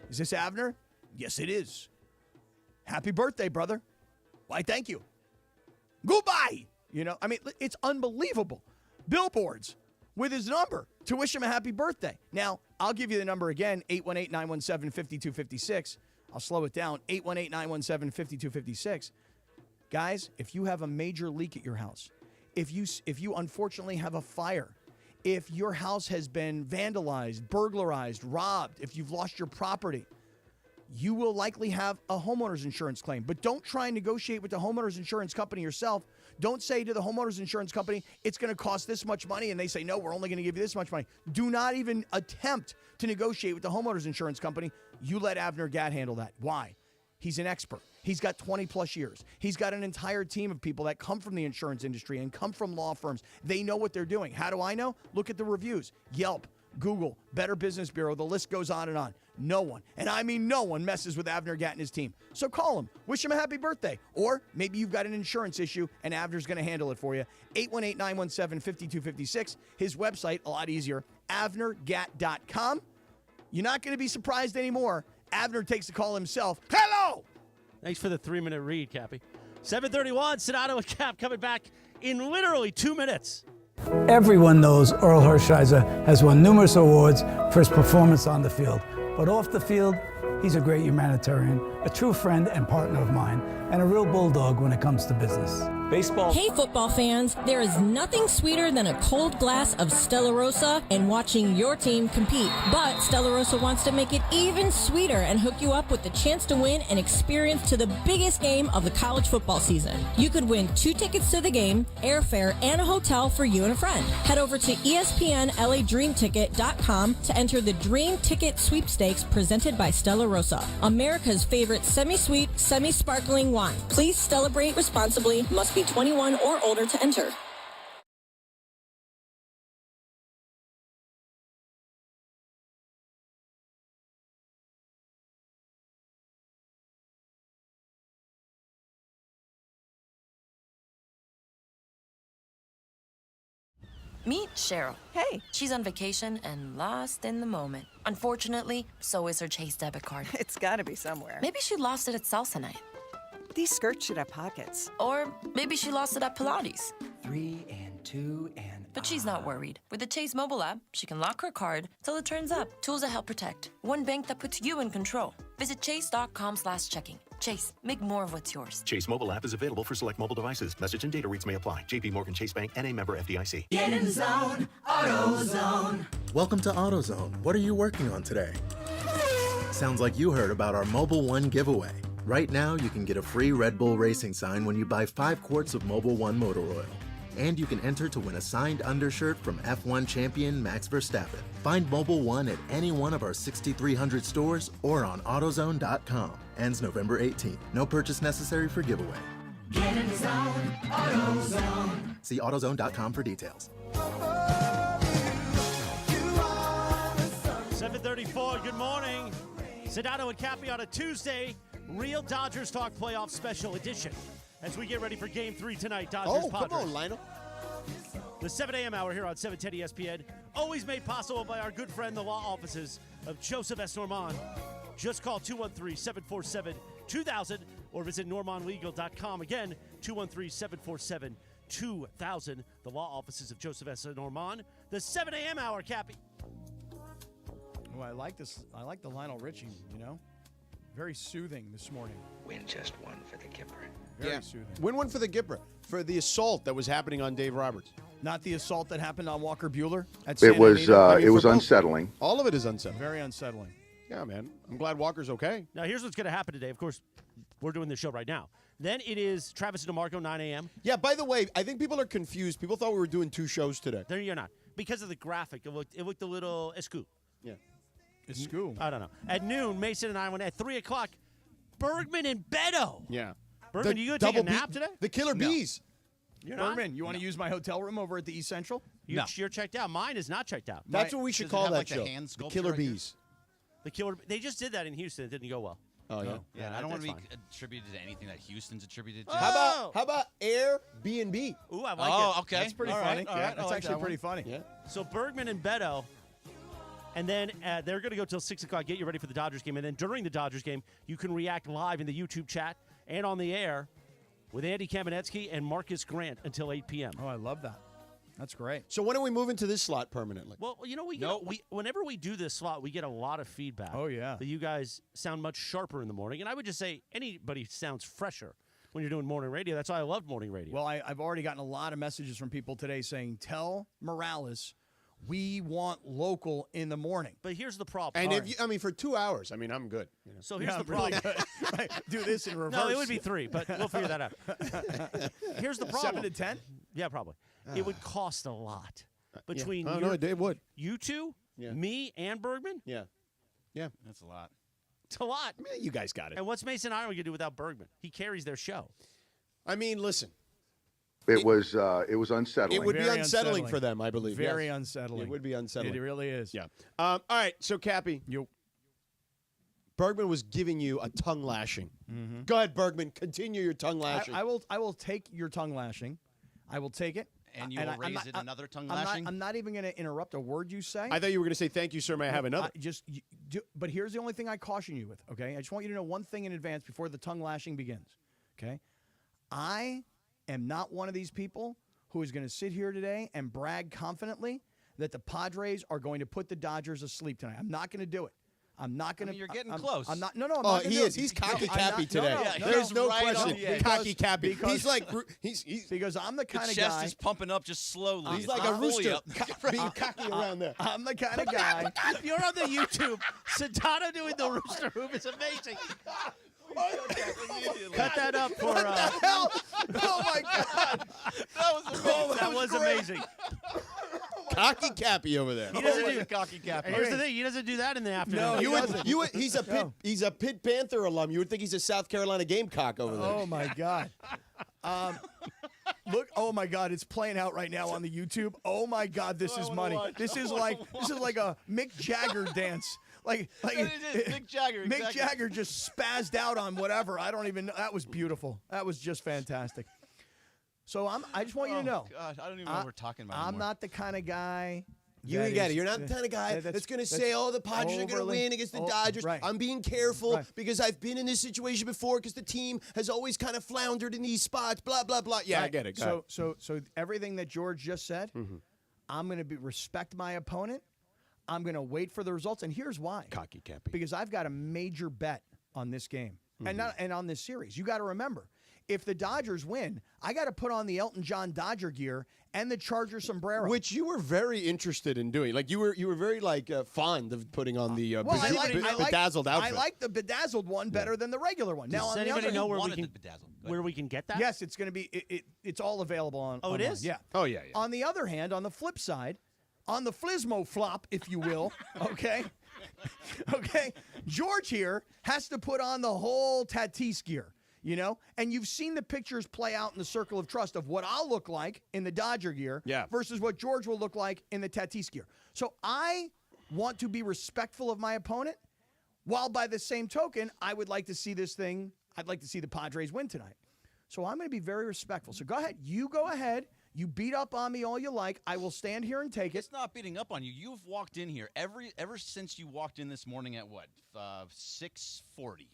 Is this Avner? Yes, it is. Happy birthday, brother. Why, thank you. Goodbye. You know, I mean, it's unbelievable. Billboards with his number to wish him a happy birthday. Now, I'll give you the number again, 818-917-5256. I'll slow it down, 818-917-5256. Guys, if you have a major leak at your house, if you unfortunately have a fire, if your house has been vandalized, burglarized, robbed, if you've lost your property, you will likely have a homeowner's insurance claim. But don't try and negotiate with the homeowner's insurance company yourself. Don't say to the homeowner's insurance company, it's going to cost this much money, and they say, no, we're only going to give you this much money. Do not even attempt to negotiate with the homeowner's insurance company. You let Avner Gatt handle that. Why? He's an expert. He's got 20 plus years. He's got an entire team of people that come from the insurance industry and come from law firms. They know what they're doing. How do I know? Look at the reviews. Yelp, Google, Better Business Bureau. The list goes on and on. No one, and I mean no one, messes with Avner Gatt and his team. So call him. Wish him a happy birthday. Or maybe you've got an insurance issue and Avner's going to handle it for you. 818-917-5256. His website, a lot easier, avnergatt.com. You're not going to be surprised anymore. Avner takes the call himself. Hello! Thanks for the 3-minute read, Cappy. 7:31, Sedano and Cap coming back in literally 2 minutes. Everyone knows Earl Hershiser has won numerous awards for his performance on the field. But off the field, he's a great humanitarian, a true friend and partner of mine, and a real bulldog when it comes to business. Baseball. Hey, football fans, there is nothing sweeter than a cold glass of Stella Rosa and watching your team compete. But Stella Rosa wants to make it even sweeter and hook you up with the chance to win an experience to the biggest game of the college football season. You could win 2 tickets to the game, airfare, and a hotel for you and a friend. Head over to ESPNLADreamTicket.com to enter the Dream Ticket Sweepstakes presented by Stella Rosa, America's favorite semi-sweet, semi-sparkling wine. Please celebrate responsibly. Must be 21 or older to enter. Meet Cheryl. Hey. She's on vacation and lost in the moment. Unfortunately, so is her Chase debit card. It's gotta be somewhere. Maybe she lost it at salsa night. These skirts should have pockets. Or maybe she lost it at Pilates. 3 and 2 and... But she's not worried. With the Chase mobile app, she can lock her card till it turns up. Tools that help protect. One bank that puts you in control. Visit chase.com/checking. Chase, make more of what's yours. Chase mobile app is available for select mobile devices. Message and data rates may apply. JP Morgan Chase Bank, N.A. member FDIC. Get in the zone, AutoZone. Welcome to AutoZone. What are you working on today? Sounds like you heard about our Mobile One giveaway. Right now, you can get a free Red Bull racing sign when you buy 5 quarts of Mobile One motor oil. And you can enter to win a signed undershirt from F1 champion Max Verstappen. Find Mobile One at any one of our 6,300 stores or on AutoZone.com. Ends November 18th. No purchase necessary for giveaway. Get in the zone, AutoZone. See AutoZone.com for details. 7:34, good morning. Sedano and Cappy on a Tuesday. Real Dodgers Talk Playoff Special Edition. As we get ready for Game 3 tonight, Dodgers Padres. Come on, Lionel. The 7 a.m. hour here on 710 ESPN. Always made possible by our good friend, the law offices of Joseph S. Normand. Just call 213-747-2000 or visit normandlegal.com. Again, 213-747-2000. The law offices of Joseph S. Normand. The 7 a.m. hour, Cappy. Oh, I like this. I like the Lionel Richie, you know? Very soothing this morning. Win just one for the Kipper. Very soothing. Win one for the Gipper, for the assault that was happening on Dave Roberts. Not the assault that happened on Walker Buehler at It was Santa Anita? it was unsettling. All of it is unsettling. Very unsettling. Yeah, man. I'm glad Walker's okay. Now, here's what's going to happen today. Of course, we're doing the show right now. Then it is Travis and DeMarco, 9 a.m. Yeah, by the way, I think people are confused. People thought we were doing 2 shows today. There you're not. Because of the graphic, it looked a little escu. Yeah. Escu? I don't know. At noon, Mason and I went at 3 o'clock. Bergman and Beto. Yeah. Bergman, you going to take a nap today? The Killer Bees. You're not? Bergman, you want to use my hotel room over at the East Central? You're checked out. Mine is not checked out. That's what we should call that show. The Killer Bees. The Killer. They just did that in Houston. It didn't go well. Oh, yeah. Yeah, I don't want to be That's fine. attributed to anything that Houston's attributed to. How about Airbnb? Ooh, I like it. Oh, okay. That's pretty All funny. right, all right, That's I like actually that pretty one. funny. Yeah. So Bergman and Beto, and then they're going to go till 6 o'clock, get you ready for the Dodgers game. And then during the Dodgers game, you can react live in the YouTube chat and on the air with Andy Kamenetsky and Marcus Grant until 8 p.m. Oh, I love that. That's great. So when are we moving to this slot permanently? Well, you know, whenever we do this slot, we get a lot of feedback. Oh, yeah. That you guys sound much sharper in the morning. And I would just say anybody sounds fresher when you're doing morning radio. That's why I love morning radio. Well, I've already gotten a lot of messages from people today saying, tell Morales we want local in the morning. But here's the problem. And for 2 hours, I'm good. You know? So here's the really problem. good. Right, do this in reverse. No, it would be 3, but we'll figure that out. Here's the problem. 7 to 10? Yeah, probably. It would cost a lot between it would. You two, me, and Bergman. Yeah. That's a lot. It's a lot. You guys got it. And what's Mason Iron going to do without Bergman? He carries their show. Listen. It was unsettling. It would be Very unsettling for them, I believe. Very Yes. unsettling. It would be unsettling. It really is. Yeah. All right. So, Cappy. Bergman was giving you a tongue lashing. Mm-hmm. Go ahead, Bergman. Continue your tongue lashing. I will take your tongue lashing. I will take it. And you will raise it another tongue I'm lashing? I'm not even going to interrupt a word you say. I thought you were going to say, thank you, sir. May I have another? But here's the only thing I caution you with, okay? I just want you to know one thing in advance before the tongue lashing begins, okay? I am not one of these people who is going to sit here today and brag confidently that the Padres are going to put the Dodgers asleep tonight. I'm not going to do it. I'm not going to. You're getting close. I'm not. No, I'm Oh, not. he is. He's cocky Cappy today. There's no question. Cocky Cappy. He's like he's because I'm the kind the of chest guy. is pumping up just slowly. He's It's like not a fully rooster up. being cocky around there. I'm the kind of guy. If you're on the YouTube, Sedano doing the rooster move is amazing. Cut that up for. What the hell? Oh my God! That was amazing. That was amazing. Cocky Cappy over there. He doesn't do cocky Cappy. And here's the thing: he doesn't do that in the afternoon. No, he's a Pitt Panther alum. You would think he's a South Carolina Gamecock over there. Oh my God. Look! Oh my God! It's playing out right now on the YouTube. Oh my God! This is money. This is like a Mick Jagger dance. Like it is. Mick Jagger. Mick Exactly. Jagger just spazzed out on whatever. I don't even know. That was beautiful. That was just fantastic. So I just want you to know. God, I don't even know what we're talking about I'm anymore. not the kind of guy. You ain't got it. You're not the kind of guy that's going to say, oh, the Padres are going to win against the Dodgers. Right. I'm being careful because I've been in this situation before because the team has always kind of floundered in these spots, blah, blah, blah. Yeah, Right. I get it. So everything that George just said, I'm going to respect my opponent. I'm going to wait for the results. And here's why. Cocky Cappy. Because I've got a major bet on this game and on this series. You got to remember, if the Dodgers win, I got to put on the Elton John Dodger gear and the Charger sombrero, which you were very interested in doing. Like you were very fond of putting on the bedazzled outfit. I like the bedazzled one better than the regular one. Does anybody know where we can get that? Yes, it's going to be. It's all available on. Oh, it online. is? Yeah. Oh yeah. On the other hand, on the flip side, on the Flismo flop, if you will, okay, George here has to put on the whole Tatis gear. You know, and you've seen the pictures play out in the circle of trust of what I'll look like in the Dodger gear versus what George will look like in the Tatis gear. So I want to be respectful of my opponent, while by the same token, I would like to see this thing. I'd like to see the Padres win tonight. So I'm going to be very respectful. So go ahead. You go ahead. You beat up on me all you like. I will stand here and take it. It's not beating up on you. You've walked in here ever since you walked in this morning at what 6:40,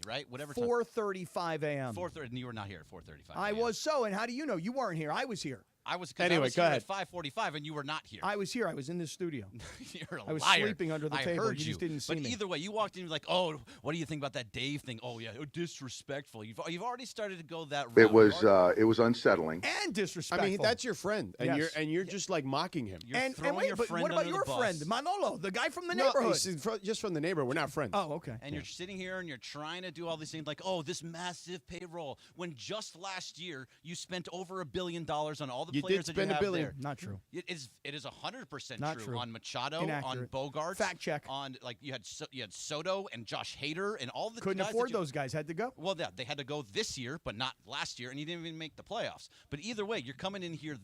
right? Whatever time. 4:35 a.m. 4:30, and you were not here at 4:35. I was so. And how do you know? You weren't here. I was here. I was Anyway, here go at ahead. 5:45 and you were not here. I was here. I was in this studio. You're a I was liar. sleeping under the I table. heard You just didn't see but me. either way, you walked in and you're like, "Oh, what do you think about that Dave thing?" Oh yeah, disrespectful. You've already started to go that route. It was unsettling And disrespectful. I mean, that's your friend, and Yes. you're just like mocking him. You're and throwing wait, your but friend what about under your the bus. friend, Manolo, the guy from the No, neighborhood? just from the neighborhood. We're not friends. Oh, okay. And you're sitting here and you're trying to do all these things like, oh, this massive payroll. When just last year you spent over $1 billion on all the You players did that you spend have $1 billion. there. Not true. It is 100% Not true. true. On Machado, on Inaccurate. Bogarts, Fact check. on like you had Soto and Josh Hader and all the Couldn't guys afford that you, those guys. Had to go. Well, yeah, they had to go this year, but not last year, and you didn't even make the playoffs. But either way, you're coming in here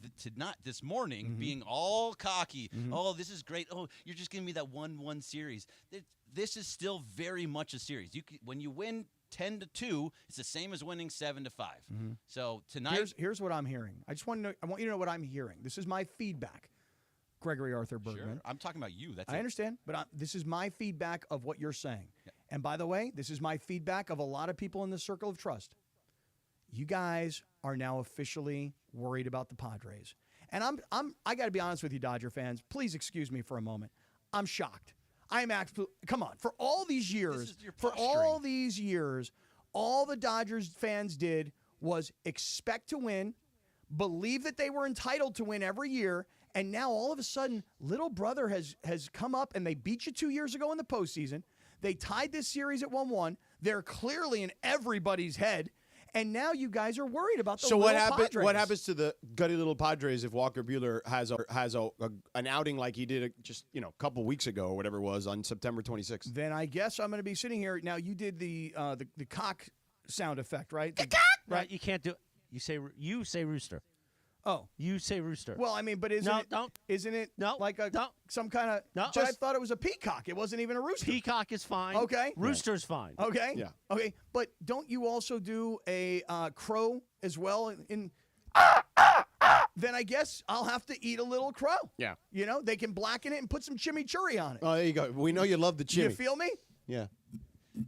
this morning being all cocky. Oh, this is great. Oh, you're just giving me that 1-1 series. This is still very much a series. When you win 10-2, it's the same as winning 7-5. So tonight, Here's what I'm hearing. I want you to know what I'm hearing. This is my feedback. Gregory Arthur Bergman. sure, I'm talking about you. That's I it. understand, but this is my feedback of what you're saying. Yeah. And by the way, this is my feedback of a lot of people in the circle of trust. You guys are now officially worried about the Padres. And I got to be honest with you, Dodger fans. Please excuse me for a moment. I'm shocked. I'm come on. For all these years, all the Dodgers fans did was expect to win, believe that they were entitled to win every year, and now all of a sudden, little brother has come up and they beat you 2 years ago in the postseason. They tied this series at 1-1. They're clearly in everybody's head. And now you guys are worried about the So little what Padres. happens to the gutty little Padres if Walker Buehler has an outing like he did just a couple weeks ago or whatever it was on September 26th? Then I guess I'm going to be sitting here. Now, you did the cock sound effect, right? The cock! Right, you can't do it. You say rooster. Oh. You say rooster. Well, I mean, but isn't it like some kind of... No. I thought it was a peacock. It wasn't even a rooster. Peacock is fine. Okay. Rooster's fine. Okay. Yeah. Okay. But don't you also do a crow as well? Then I guess I'll have to eat a little crow. Yeah. They can blacken it and put some chimichurri on it. Oh, there you go. We know you love the chimney. You feel me? Yeah.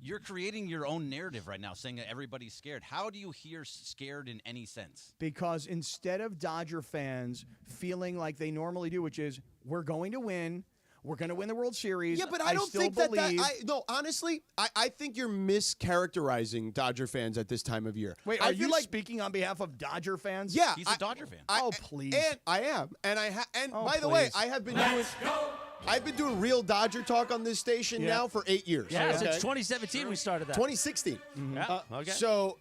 You're creating your own narrative right now, saying that everybody's scared. How do you hear scared in any sense? Because instead of Dodger fans feeling like they normally do, which is we're going to win the World Series. Yeah, but I don't still think believe... no, honestly, I think you're mischaracterizing Dodger fans at this time of year. Wait, are you speaking on behalf of Dodger fans? Yeah. He's a Dodger fan. Please. And I am. And by the way, I have been I've been doing real Dodger talk on this station now for 8 years. Yeah, since 2017 we started that. 2016. Yeah, okay. So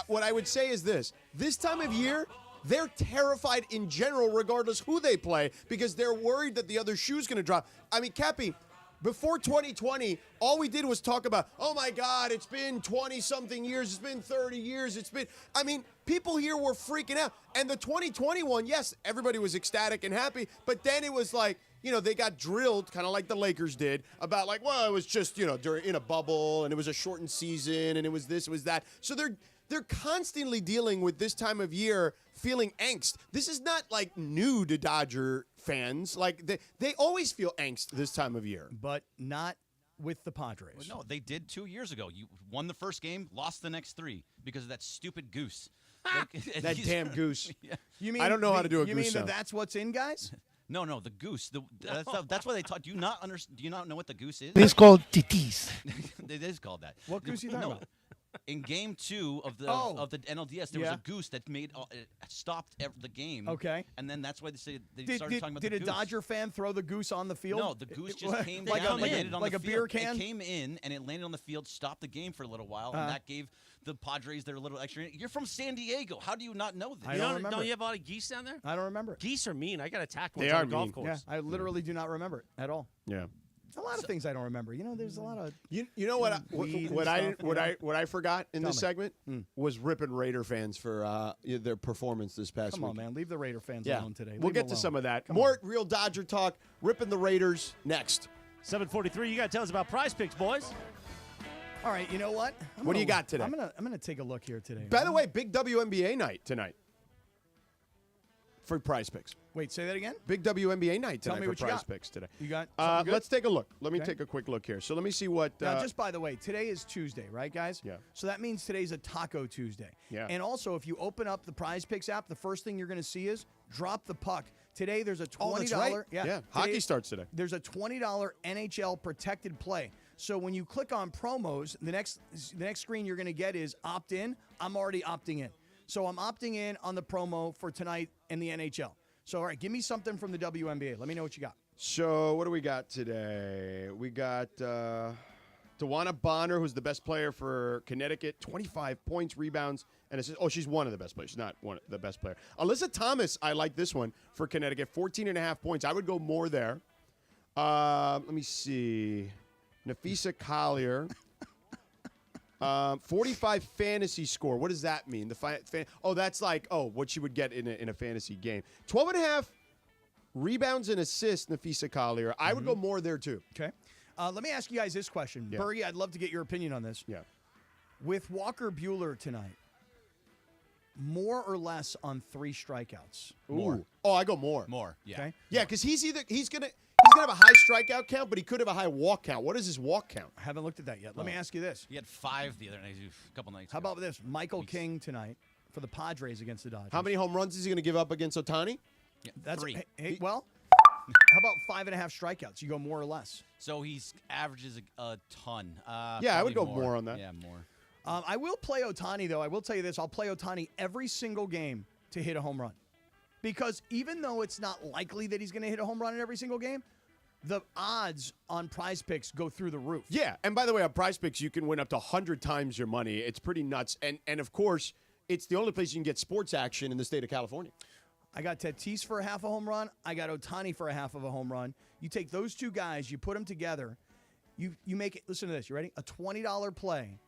what I would say is this time of year, they're terrified in general, regardless who they play, because they're worried that the other shoe's going to drop. I mean, Cappy, before 2020, all we did was talk about, oh, my God, it's been 20-something years. It's been 30 years. People here were freaking out. And the 2021, yes, everybody was ecstatic and happy, but then it was like, they got drilled, kind of like the Lakers did, about like, well, it was just, in a bubble, and it was a shortened season, and it was this, it was that. So they're constantly dealing with this time of year feeling angst. This is not like new to Dodger fans. Like they always feel angst this time of year. But not with the Padres. Well, no, they did 2 years ago. You won the first game, lost the next 3 because of that stupid goose. That damn goose. Yeah. You mean I don't know how to do a goose You mean sound. that's what's in, guys? No, the goose. That's why they taught. Do you not know what the goose is? It's called titis. It is called that. What goose are you talking about? In game 2 of the NLDS, there was a goose that stopped the game. Okay. And then that's why they started talking about the goose. Did a Dodger fan throw the goose on the field? No, the goose just came like down and landed on like the a field. beer can? It came in and it landed on the field, stopped the game for a little while, and that gave the Padres their little extra. You're from San Diego. How do you not know this? I don't remember. Don't you have a lot of geese down there? I don't remember. Geese are mean. I got attacked once They on are a golf mean. course. Yeah, I literally do not remember it at all. Yeah. A lot of things I don't remember. There's a lot of You know what? What I forgot in this segment was ripping Raider fans for their performance this past week. Come on, man. Leave the Raider fans Yeah, alone today. we'll Leave get them to alone. some of that. Come More on. real Dodger talk. Ripping the Raiders next. 7:43. You got to tell us about Prize Picks, boys. All right, you know what? What do you got today? I'm gonna take a look here today. By the way, big WNBA night tonight for Prize Picks. Wait, say that again? Big WNBA night Tell tonight me for what you Prize got. Picks today. You got something good? Let's take a look. Let me Okay. take a quick look here. So let me see what. Now, just by the way, today is Tuesday, right, guys? Yeah. So that means today's a Taco Tuesday. Yeah. And also, if you open up the Prize Picks app, the first thing you're going to see is Drop the Puck. Today, there's a $20. Oh, that's right. Yeah. Hockey starts today. There's a $20 NHL protected play. So when you click on promos, the next screen you're going to get is opt in. I'm already opting in. So I'm opting in on the promo for tonight in the NHL. So, all right, give me something from the WNBA. Let me know what you got. So what do we got today? We got Tawana Bonner, who's the best player for Connecticut, 25 points, rebounds, and assists. Oh, she's one of the best players. She's not one of the best player. Alyssa Thomas, I like this one for Connecticut, 14.5 points. I would go more there. Let me see. Nafisa Collier. 45 fantasy score. What does that mean? That's like, what she would get in a fantasy game. 12.5 rebounds and assists, Nafisa Collier. I would go more there, too. Okay. Let me ask you guys this question. Yeah. Bergie, I'd love to get your opinion on this. Yeah. With Walker Buehler tonight, more or less on 3 strikeouts? More. Oh, I go more. More, yeah. Okay. Yeah, because he's gonna have a high strikeout count, but he could have a high walk count. What is his walk count? I haven't looked at that yet. Let me ask you this. He had 5 the other night, a couple nights How ago. about this? Michael King tonight for the Padres against the Dodgers. How many home runs is he going to give up against Ohtani? Yeah, That's 3. Well, how about 5.5 strikeouts? You go more or less? So he's averages a ton. Yeah, I would probably go more on that. Yeah, more. I will play Ohtani, though. I will tell you this. I'll play Ohtani every single game to hit a home run. Because even though it's not likely that he's going to hit a home run in every single game, the odds on Prize Picks go through the roof. Yeah, and by the way, on Prize Picks, you can win up to 100 times your money. It's pretty nuts. And of course, it's the only place you can get sports action in the state of California. I got Tatis for a half a home run. I got Ohtani for a half of a home run. You take those two guys, you put them together, you make it. Listen to this. You ready? A $20 play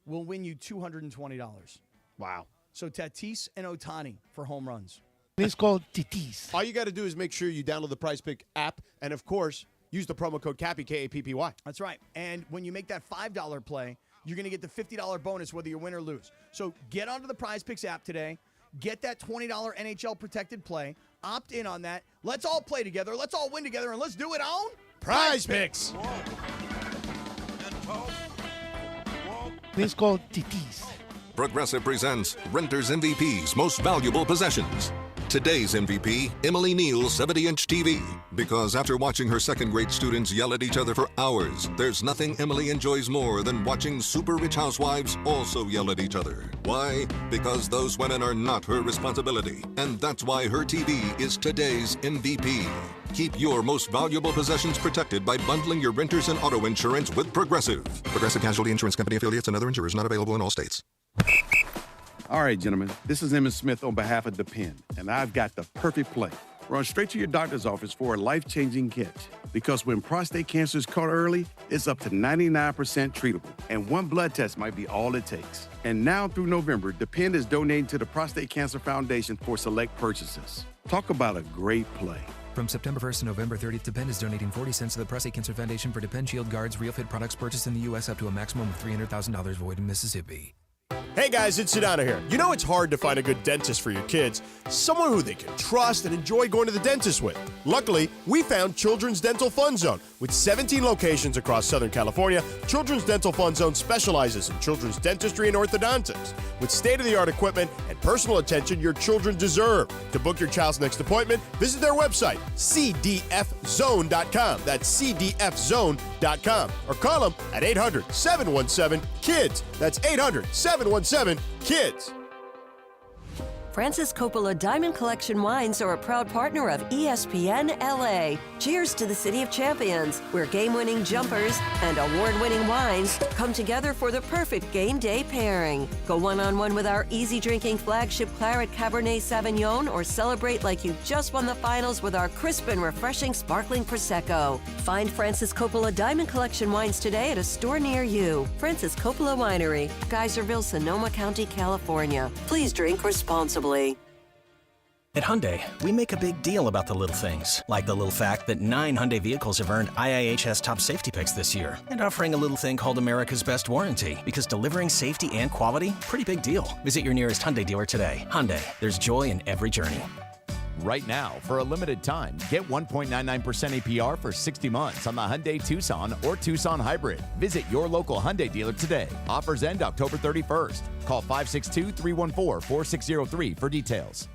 will win you $220. Wow. So Tatis and Ohtani for home runs. It's called Tatis. All you got to do is make sure you download the Prize Pick app, and of course, use the promo code CAPPY, K-A-P-P-Y. That's right. And when you make that $5 play, you're going to get the $50 bonus whether you win or lose. So get onto the Prize Picks app today. Get that $20 NHL protected play. Opt in on that. Let's all play together. Let's all win together, and let's do it on Prize Picks. It's called Tatis. Progressive presents Renter's MVP's Most Valuable Possessions. Today's MVP, Emily Neal's 70-inch TV. Because after watching her second-grade students yell at each other for hours, there's nothing Emily enjoys more than watching super-rich housewives also yell at each other. Why? Because those women are not her responsibility. And that's why her TV is today's MVP. Keep your most valuable possessions protected by bundling your renters and auto insurance with Progressive. Progressive Casualty Insurance Company affiliates and other insurers not available in all states. All right, gentlemen, this is Emmett Smith on behalf of Depend, and I've got the perfect play. Run straight to your doctor's office for a life-changing catch. Because when prostate cancer is caught early, it's up to 99% treatable, and one blood test might be all it takes. And now through November, Depend is donating to the Prostate Cancer Foundation for select purchases. Talk about a great play. From September 1st to November 30th, Depend is donating 40 cents to the Prostate Cancer Foundation for Depend Shield Guards Real Fit products purchased in the U.S. up to a maximum of $300,000 void in Mississippi. Hey guys, it's Sedano here. You know it's hard to find a good dentist for your kids, someone who they can trust and enjoy going to the dentist with. Luckily, we found Children's Dental Fun Zone. With 17 locations across Southern California, Children's Dental Fun Zone specializes in children's dentistry and orthodontics. With state-of-the-art equipment and personal attention your children deserve. To book your child's next appointment, visit their website, cdfzone.com. That's cdfzone.com. Or call them at 800-717-KIDS. That's 800-717-KIDS. Francis Coppola Diamond Collection Wines are a proud partner of ESPN LA. Cheers to the City of Champions, where game-winning jumpers and award-winning wines come together for the perfect game day pairing. Go one-on-one with our easy-drinking flagship Claret Cabernet Sauvignon, or celebrate like you just won the finals with our crisp and refreshing sparkling Prosecco. Find Francis Coppola Diamond Collection Wines today at a store near you. Francis Coppola Winery, Geyserville, Sonoma County, California. Please drink responsibly. At Hyundai, we make a big deal about the little things, like the little fact that 9 Hyundai vehicles have earned IIHS Top Safety Picks this year, and offering a little thing called America's Best Warranty, because delivering safety and quality, pretty big deal. Visit your nearest Hyundai dealer today. Hyundai, there's joy in every journey. Right now, for a limited time, get 1.99% APR for 60 months on the Hyundai Tucson or Tucson Hybrid. Visit your local Hyundai dealer today. Offers end October 31st. Call 562-314-4603 for details.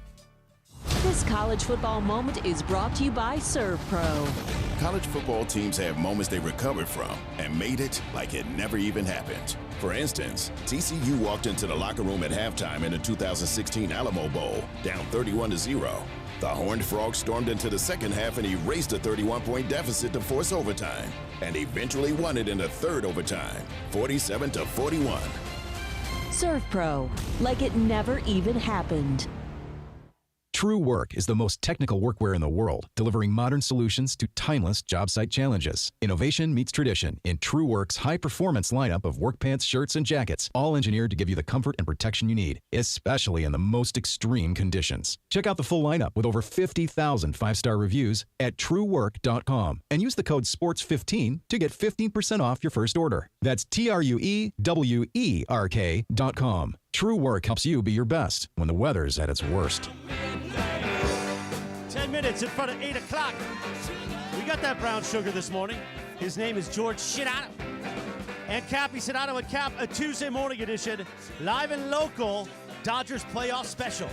This college football moment is brought to you by ServPro. College football teams have moments they recovered from and made it like it never even happened. For instance, TCU walked into the locker room at halftime in the 2016 Alamo Bowl, down 31-0. The Horned Frogs stormed into the second half and erased a 31-point deficit to force overtime, and eventually won it in the third overtime, 47-41. ServPro, like it never even happened. True Work is the most technical workwear in the world, delivering modern solutions to timeless job site challenges. Innovation meets tradition in True Work's high-performance lineup of work pants, shirts, and jackets, all engineered to give you the comfort and protection you need, especially in the most extreme conditions. Check out the full lineup with over 50,000 five-star reviews at truework.com and use the code SPORTS15 to get 15% off your first order. That's TRUEWERK.com. True Work helps you be your best when the weather's at its worst. 10 minutes in front of 8 o'clock. We got that brown sugar this morning. His name is George Sedano. And Cappy Sedano and Cap, a Tuesday morning edition, live and local, Dodgers playoff special.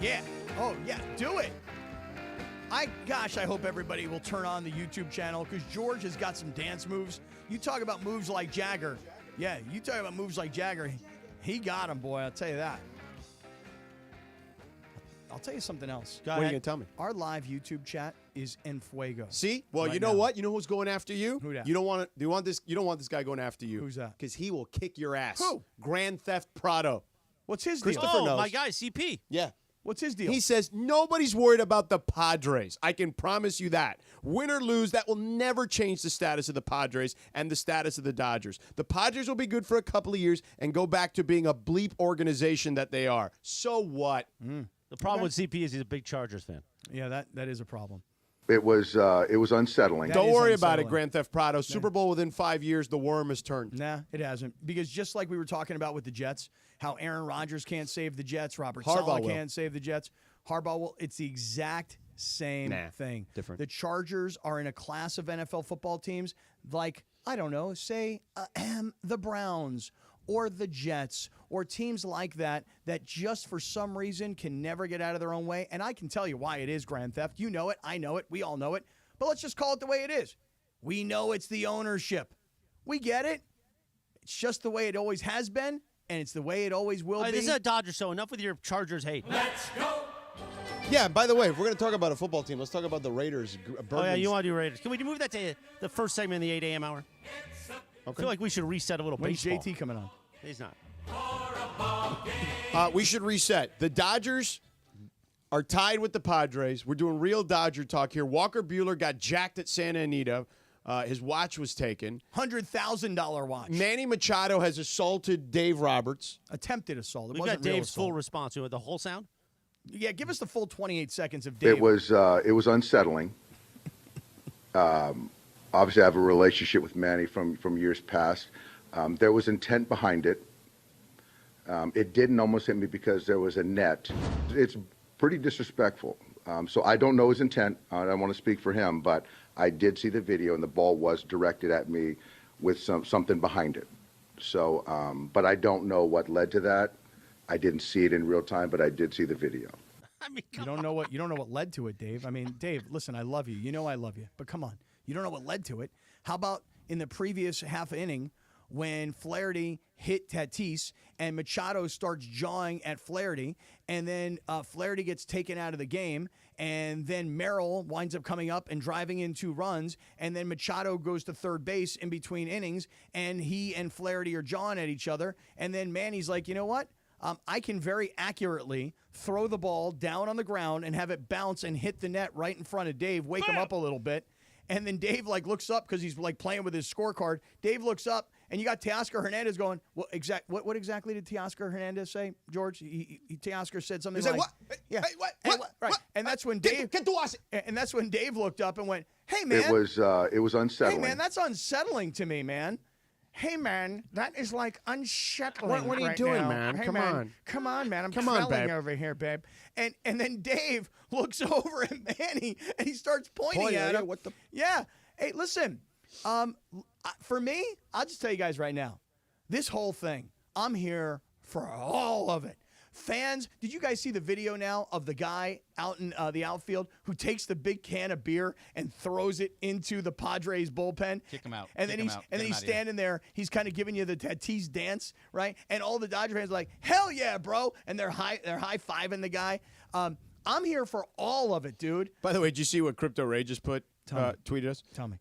Yeah. Oh, yeah. Do it. I hope everybody will turn on the YouTube channel because George has got some dance moves. You talk about moves like Jagger. Yeah, you talk about moves like Jagger. He got him, boy. I'll tell you that. I'll tell you something else. What are you going to tell me? Our live YouTube chat is en fuego. See? Well, right you know now. what? You know who's going after you? Who that? You don't want this guy going after you. Who's that? Because he will kick your ass. Who? Grand Theft Prado. What's his deal? Christopher knows. My guy, CP. Yeah. What's his deal? He says nobody's worried about the Padres. I can promise you that. Win or lose, that will never change the status of the Padres and the status of the Dodgers. The Padres will be good for a couple of years and go back to being a bleep organization that they are. So what? The problem with CP is he's a big Chargers fan. Yeah, that is a problem. It was unsettling. Don't worry about it, Grand Theft Prado. Super Bowl within 5 years, the worm has turned. Nah, it hasn't. Because just like we were talking about with the Jets, how Aaron Rodgers can't save the Jets, Robert Harbaugh Saleh will. can't save the Jets, Harbaugh will. It's the exact same thing. Different. The Chargers are in a class of NFL football teams like, I don't know, say the Browns or the Jets or teams like that just for some reason can never get out of their own way. And I can tell you why it is Grand Theft. You know it. I know it. We all know it. But let's just call it the way it is. We know it's the ownership. We get it. It's just the way it always has been, and it's the way it always will be. This is a Dodgers show. Enough with your Chargers hate. Let's go. Yeah, by the way, if we're going to talk about a football team, let's talk about the Raiders. Oh, yeah, you want to do Raiders. Can we move that to the first segment in the 8 a.m. hour? I feel like we should reset a little When's baseball. JT coming on? He's not. We should reset. The Dodgers are tied with the Padres. We're doing real Dodger talk here. Walker Buehler got jacked at Santa Anita. His watch was taken. $100,000 watch. Manny Machado has assaulted Dave Roberts. Attempted assault. It We've wasn't got real Dave's assault. full response to it. The whole sound? Yeah, give us the full 28 seconds of Dave. It was unsettling. Obviously, I have a relationship with Manny from years past. There was intent behind it. It didn't almost hit me because there was a net. It's pretty disrespectful. So I don't know his intent. I don't want to speak for him, but I did see the video, and the ball was directed at me with something behind it. So, but I don't know what led to that. I didn't see it in real time, but I did see the video. I mean, you don't know what led to it, Dave. I mean, Dave, listen, I love you. You know I love you. But come on. You don't know what led to it. How about in the previous half inning when Flaherty hit Tatis and Machado starts jawing at Flaherty, and then Flaherty gets taken out of the game, and then Merrill winds up coming up and driving in 2 runs, and then Machado goes to third base in between innings, and he and Flaherty are jawing at each other, and then Manny's like, you know what? I can very accurately throw the ball down on the ground and have it bounce and hit the net right in front of Dave, wake him up a little bit. And then Dave looks up because he's playing with his scorecard. Dave looks up, and you got Teoscar Hernandez going. What exactly did Teoscar Hernandez say, George? Teoscar said something. He said, like, "What? Yeah. Hey, what? Right. What? And that's when Dave. And that's when Dave looked up and went, "Hey, man." It was unsettling. Hey, man, that's unsettling to me, man. Hey, man, that is like unsettling. What are you right doing, now. man? Hey, Come man. on. Come on, man. I'm Come on, quelling babe. over here, babe. And then Dave looks over at Manny and he starts pointing at him. What the? Yeah. Hey, listen. For me, I'll just tell you guys right now, this whole thing, I'm here for all of it. Fans, did you guys see the video now of the guy out in the outfield who takes the big can of beer and throws it into the Padres bullpen? Kick him out. And then he's standing there. He's kind of giving you the Tatis dance, right? And all the Dodger fans are like, "Hell yeah, bro!" And they're high-fiving the guy. I'm here for all of it, dude. By the way, did you see what Crypto Ray just tweeted us? Tell me.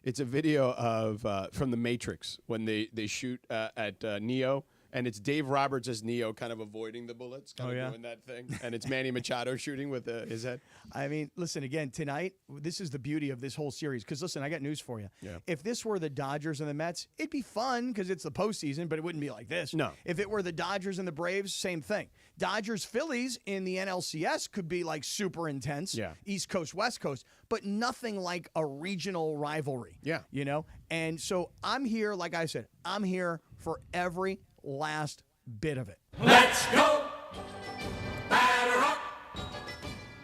It's a video of from The Matrix when they shoot at Neo. And it's Dave Roberts as Neo kind of avoiding the bullets, kind of doing that thing. And it's Manny Machado shooting with his head. I mean, listen, again, tonight, this is the beauty of this whole series. Because, listen, I got news for you. Yeah. If this were the Dodgers and the Mets, it'd be fun because it's the postseason, but it wouldn't be like this. No. If it were the Dodgers and the Braves, same thing. Dodgers-Phillies in the NLCS could be, like, super intense. Yeah. East Coast, West Coast. But nothing like a regional rivalry. Yeah. You know? And so I'm here, like I said, I'm here for every last bit of it. Let's go. Batter up.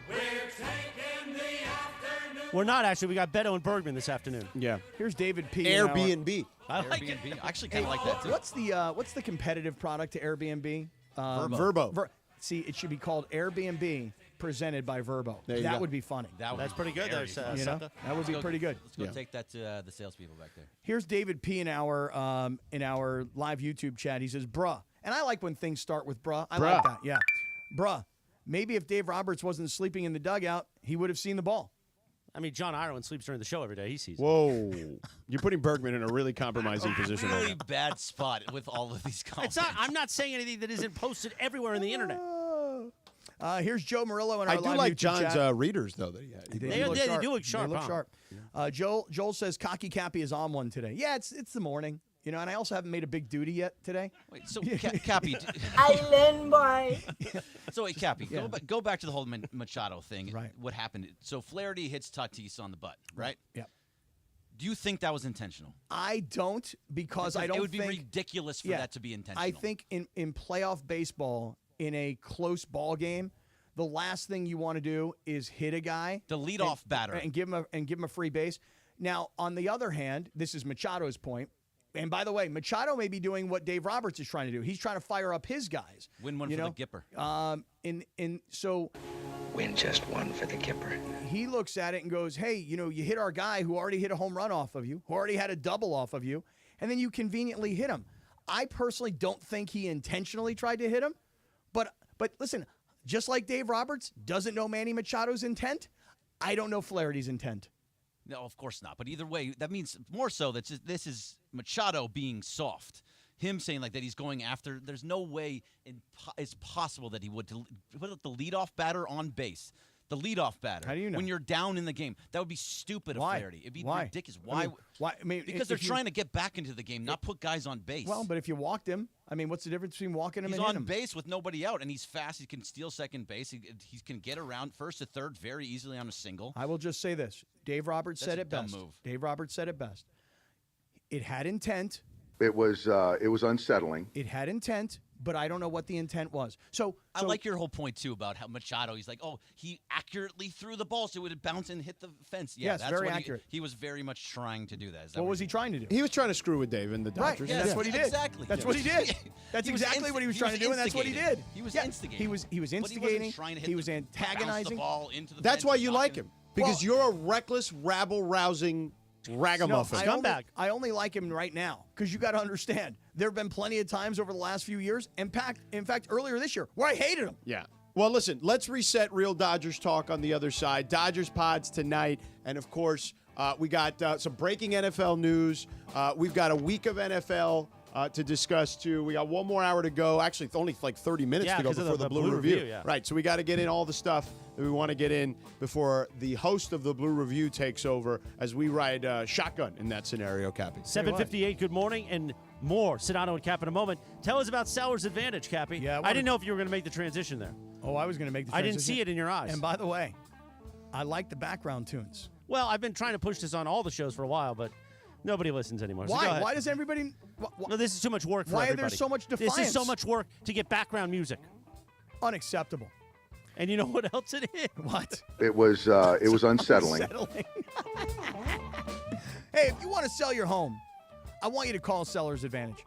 We're taking the afternoon. We're not, actually. We got Beto and Bergman this afternoon. Yeah. Here's David P. Airbnb. I like it. Airbnb. I actually kind of like that, too. What's the competitive product to Airbnb? Verbo. See, it should be called Airbnb presented by Verbo. There you That go. would be funny. That's pretty good there, You know? That would be pretty good. Let's go take that to the salespeople back there. Here's David P. in our live YouTube chat. He says, bruh. And I like when things start with bruh. I like that. Yeah. Bruh. Maybe if Dave Roberts wasn't sleeping in the dugout, he would have seen the ball. I mean, John Ireland sleeps during the show every day. He sees it. Whoa. You're putting Bergman in a really compromising position right Really now. bad spot with all of these comments. I'm not saying anything that isn't posted everywhere on the internet. Here's Joe Murillo in our I do live like YouTube John's chat. readers, though, that he had. They do look sharp. They look huh? sharp. Joel says Cocky Cappy is on one today. Yeah, it's the morning. You know, and I also haven't made a big duty yet today. Wait, so Cappy. Island boy. So wait, Cappy, go back to the whole Machado thing. Right. What happened? So Flaherty hits Tatis on the butt, right? Yeah. Do you think that was intentional? I don't because I don't it would think be ridiculous for that to be intentional. I think in playoff baseball, in a close ball game, the last thing you want to do is hit a guy, the leadoff batter, and give him a free base. Now, on the other hand, this is Machado's point. And by the way, Machado may be doing what Dave Roberts is trying to do. He's trying to fire up his guys. Win one for the Gipper. So Win just one for the Kipper. he looks at it and goes, hey, you hit our guy who already hit a home run off of you, who already had a double off of you, and then you conveniently hit him. I personally don't think he intentionally tried to hit him. But listen, just like Dave Roberts doesn't know Manny Machado's intent, I don't know Flaherty's intent. No, of course not. But either way, that means more so that this is Machado being soft. Him saying like that he's going after. There's no way it's possible that he would put the leadoff batter on base. The leadoff batter. How do you know? When you're down in the game, that would be stupid of Flaherty. It'd be ridiculous. Why? I mean, because they're trying to get back into the game, not put guys on base. Well, but if you walked him, I mean, what's the difference between walking him he's and hitting on him? base with nobody out, and he's fast. He can steal second base. He can get around first to third very easily on a single. I will just say this: Dave Roberts That's said a it dumb best. move. Dave Roberts said it best. It had intent. It was unsettling. It had intent, but I don't know what the intent was. So I like your whole point too about how Machado. He's like, oh, he accurately threw the ball so it would bounce and hit the fence. Yeah, Yes, that's very what accurate. He was very much trying to do that. Is that what was he trying to do? He was trying to screw with Dave and the Right. Dodgers. Yeah, that's what he did. Exactly. That's what he did. That's He was exactly what he was trying to do, and that's what he did. He was Yeah, instigating. He was But he wasn't instigating. trying to hit He was bounce the antagonizing. ball into the That's fence why and you knock like him. Because you're a reckless, rabble-rousing ragamuffin. I only like him right now because you got to understand there have been plenty of times over the last few years. In fact, earlier this year where I hated him. Yeah. Well, listen, let's reset Real Dodgers talk on the other side. Dodgers pods tonight. And, of course, we got some breaking NFL news. We've got a week of NFL to discuss, too. We got one more hour to go. Actually, it's only like 30 minutes to go before the Blue Review. Yeah. Right, so we got to get in all the stuff that we want to get in before the host of the Blue Review takes over as we ride shotgun in that scenario, Cappy. 7:58, good morning, and more. Sedano and Cap in a moment. Tell us about Seller's Advantage, Cappy. Yeah, I didn't know if you were going to make the transition there. Oh, I was going to make the I transition. didn't see it in your eyes. And by the way, I like the background tunes. Well, I've been trying to push this on all the shows for a while, but Nobody listens anymore. So go Why? ahead. Why does everybody? No, this is too much work for Why everybody. are there so much defiance? This is so much work to get background music. Unacceptable. And you know what else it is? What? It was unsettling. Hey, if you want to sell your home, I want you to call Seller's Advantage.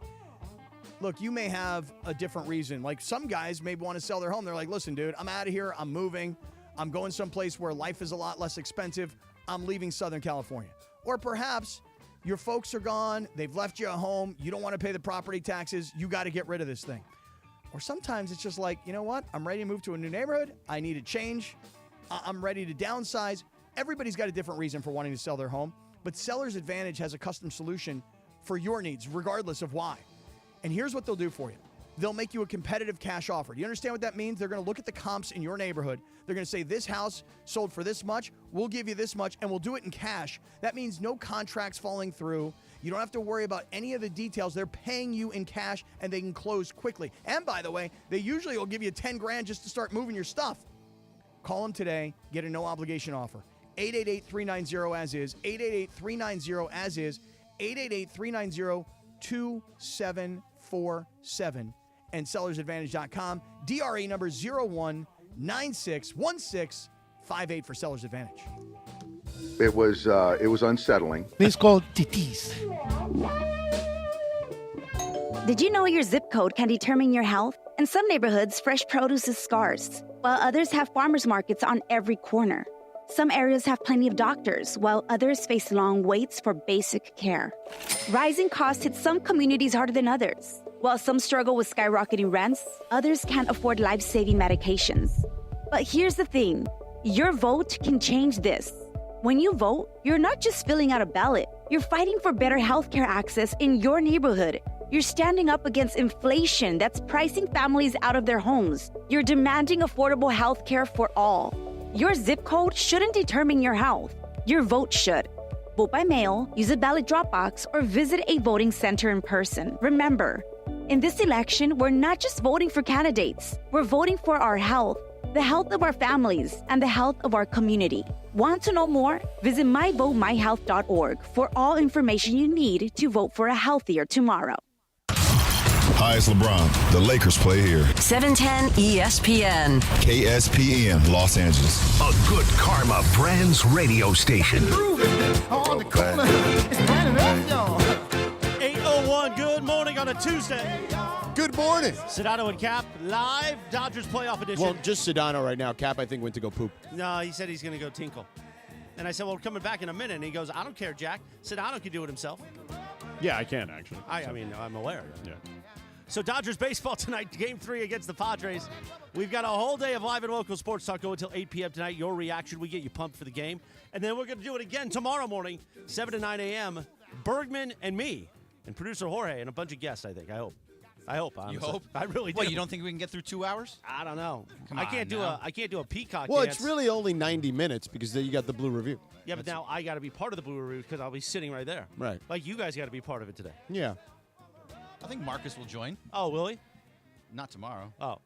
Look, you may have a different reason. Like some guys may want to sell their home. They're like, listen, dude, I'm out of here. I'm moving. I'm going someplace where life is a lot less expensive. I'm leaving Southern California. Or perhaps your folks are gone. They've left you a home. You don't want to pay the property taxes. You got to get rid of this thing. Or sometimes it's just like, you know what? I'm ready to move to a new neighborhood. I need a change. I'm ready to downsize. Everybody's got a different reason for wanting to sell their home. But Seller's Advantage has a custom solution for your needs, regardless of why. And here's what they'll do for you. They'll make you a competitive cash offer. Do you understand what that means? They're going to look at the comps in your neighborhood. They're going to say, this house sold for this much. We'll give you this much, and we'll do it in cash. That means no contracts falling through. You don't have to worry about any of the details. They're paying you in cash, and they can close quickly. And by the way, they usually will give you $10,000 just to start moving your stuff. Call them today. Get a no-obligation offer. 888-390-AS-IS. 888-390-AS-IS. 888-390-2747. And sellersadvantage.com. DRA number 01961658 for Seller's Advantage. It was unsettling. It's called titis. Did you know your zip code can determine your health? In some neighborhoods, fresh produce is scarce, while others have farmers markets on every corner. Some areas have plenty of doctors, while others face long waits for basic care. Rising costs hit some communities harder than others. While some struggle with skyrocketing rents, others can't afford life-saving medications. But here's the thing, your vote can change this. When you vote, you're not just filling out a ballot, you're fighting for better healthcare access in your neighborhood. You're standing up against inflation that's pricing families out of their homes. You're demanding affordable healthcare for all. Your zip code shouldn't determine your health. Your vote should. Vote by mail, use a ballot drop box, or visit a voting center in person. Remember, in this election, we're not just voting for candidates. We're voting for our health, the health of our families, and the health of our community. Want to know more? Visit myvotemyhealth.org for all information you need to vote for a healthier tomorrow. Hi, it's LeBron. The Lakers play here. 710 ESPN. KSPN, Los Angeles. A good karma brands radio station. On the corner. It's running up, y'all. 8:01. Good morning on a Tuesday. Good morning. Sedano and Cap, live Dodgers playoff edition. Well, just Sedano right now. Cap, I think, went to go poop. No, he said he's going to go tinkle. And I said, well, we're coming back in a minute. And he goes, I don't care, Jack. Sedano can do it himself. Yeah, I can, actually. I mean, I'm aware. Yeah. So Dodgers baseball tonight, Game 3 against the Padres. We've got a whole day of live and local sports talk going until 8 p.m. tonight. Your reaction, we get you pumped for the game. And then we're going to do it again tomorrow morning, 7 to 9 a.m. Bergman and me, and producer Jorge, and a bunch of guests, I think. I hope, honestly. You hope? I really do. What, you don't think we can get through 2 hours? I don't know. Come I on can't now. do a peacock Well, dance. it's really only 90 minutes because then you got the Blue Review. Yeah, but now I got to be part of the Blue Review because I'll be sitting right there. Right. Like you guys got to be part of it today. Yeah. I think Marcus will join. Oh, will he? Not tomorrow. Oh.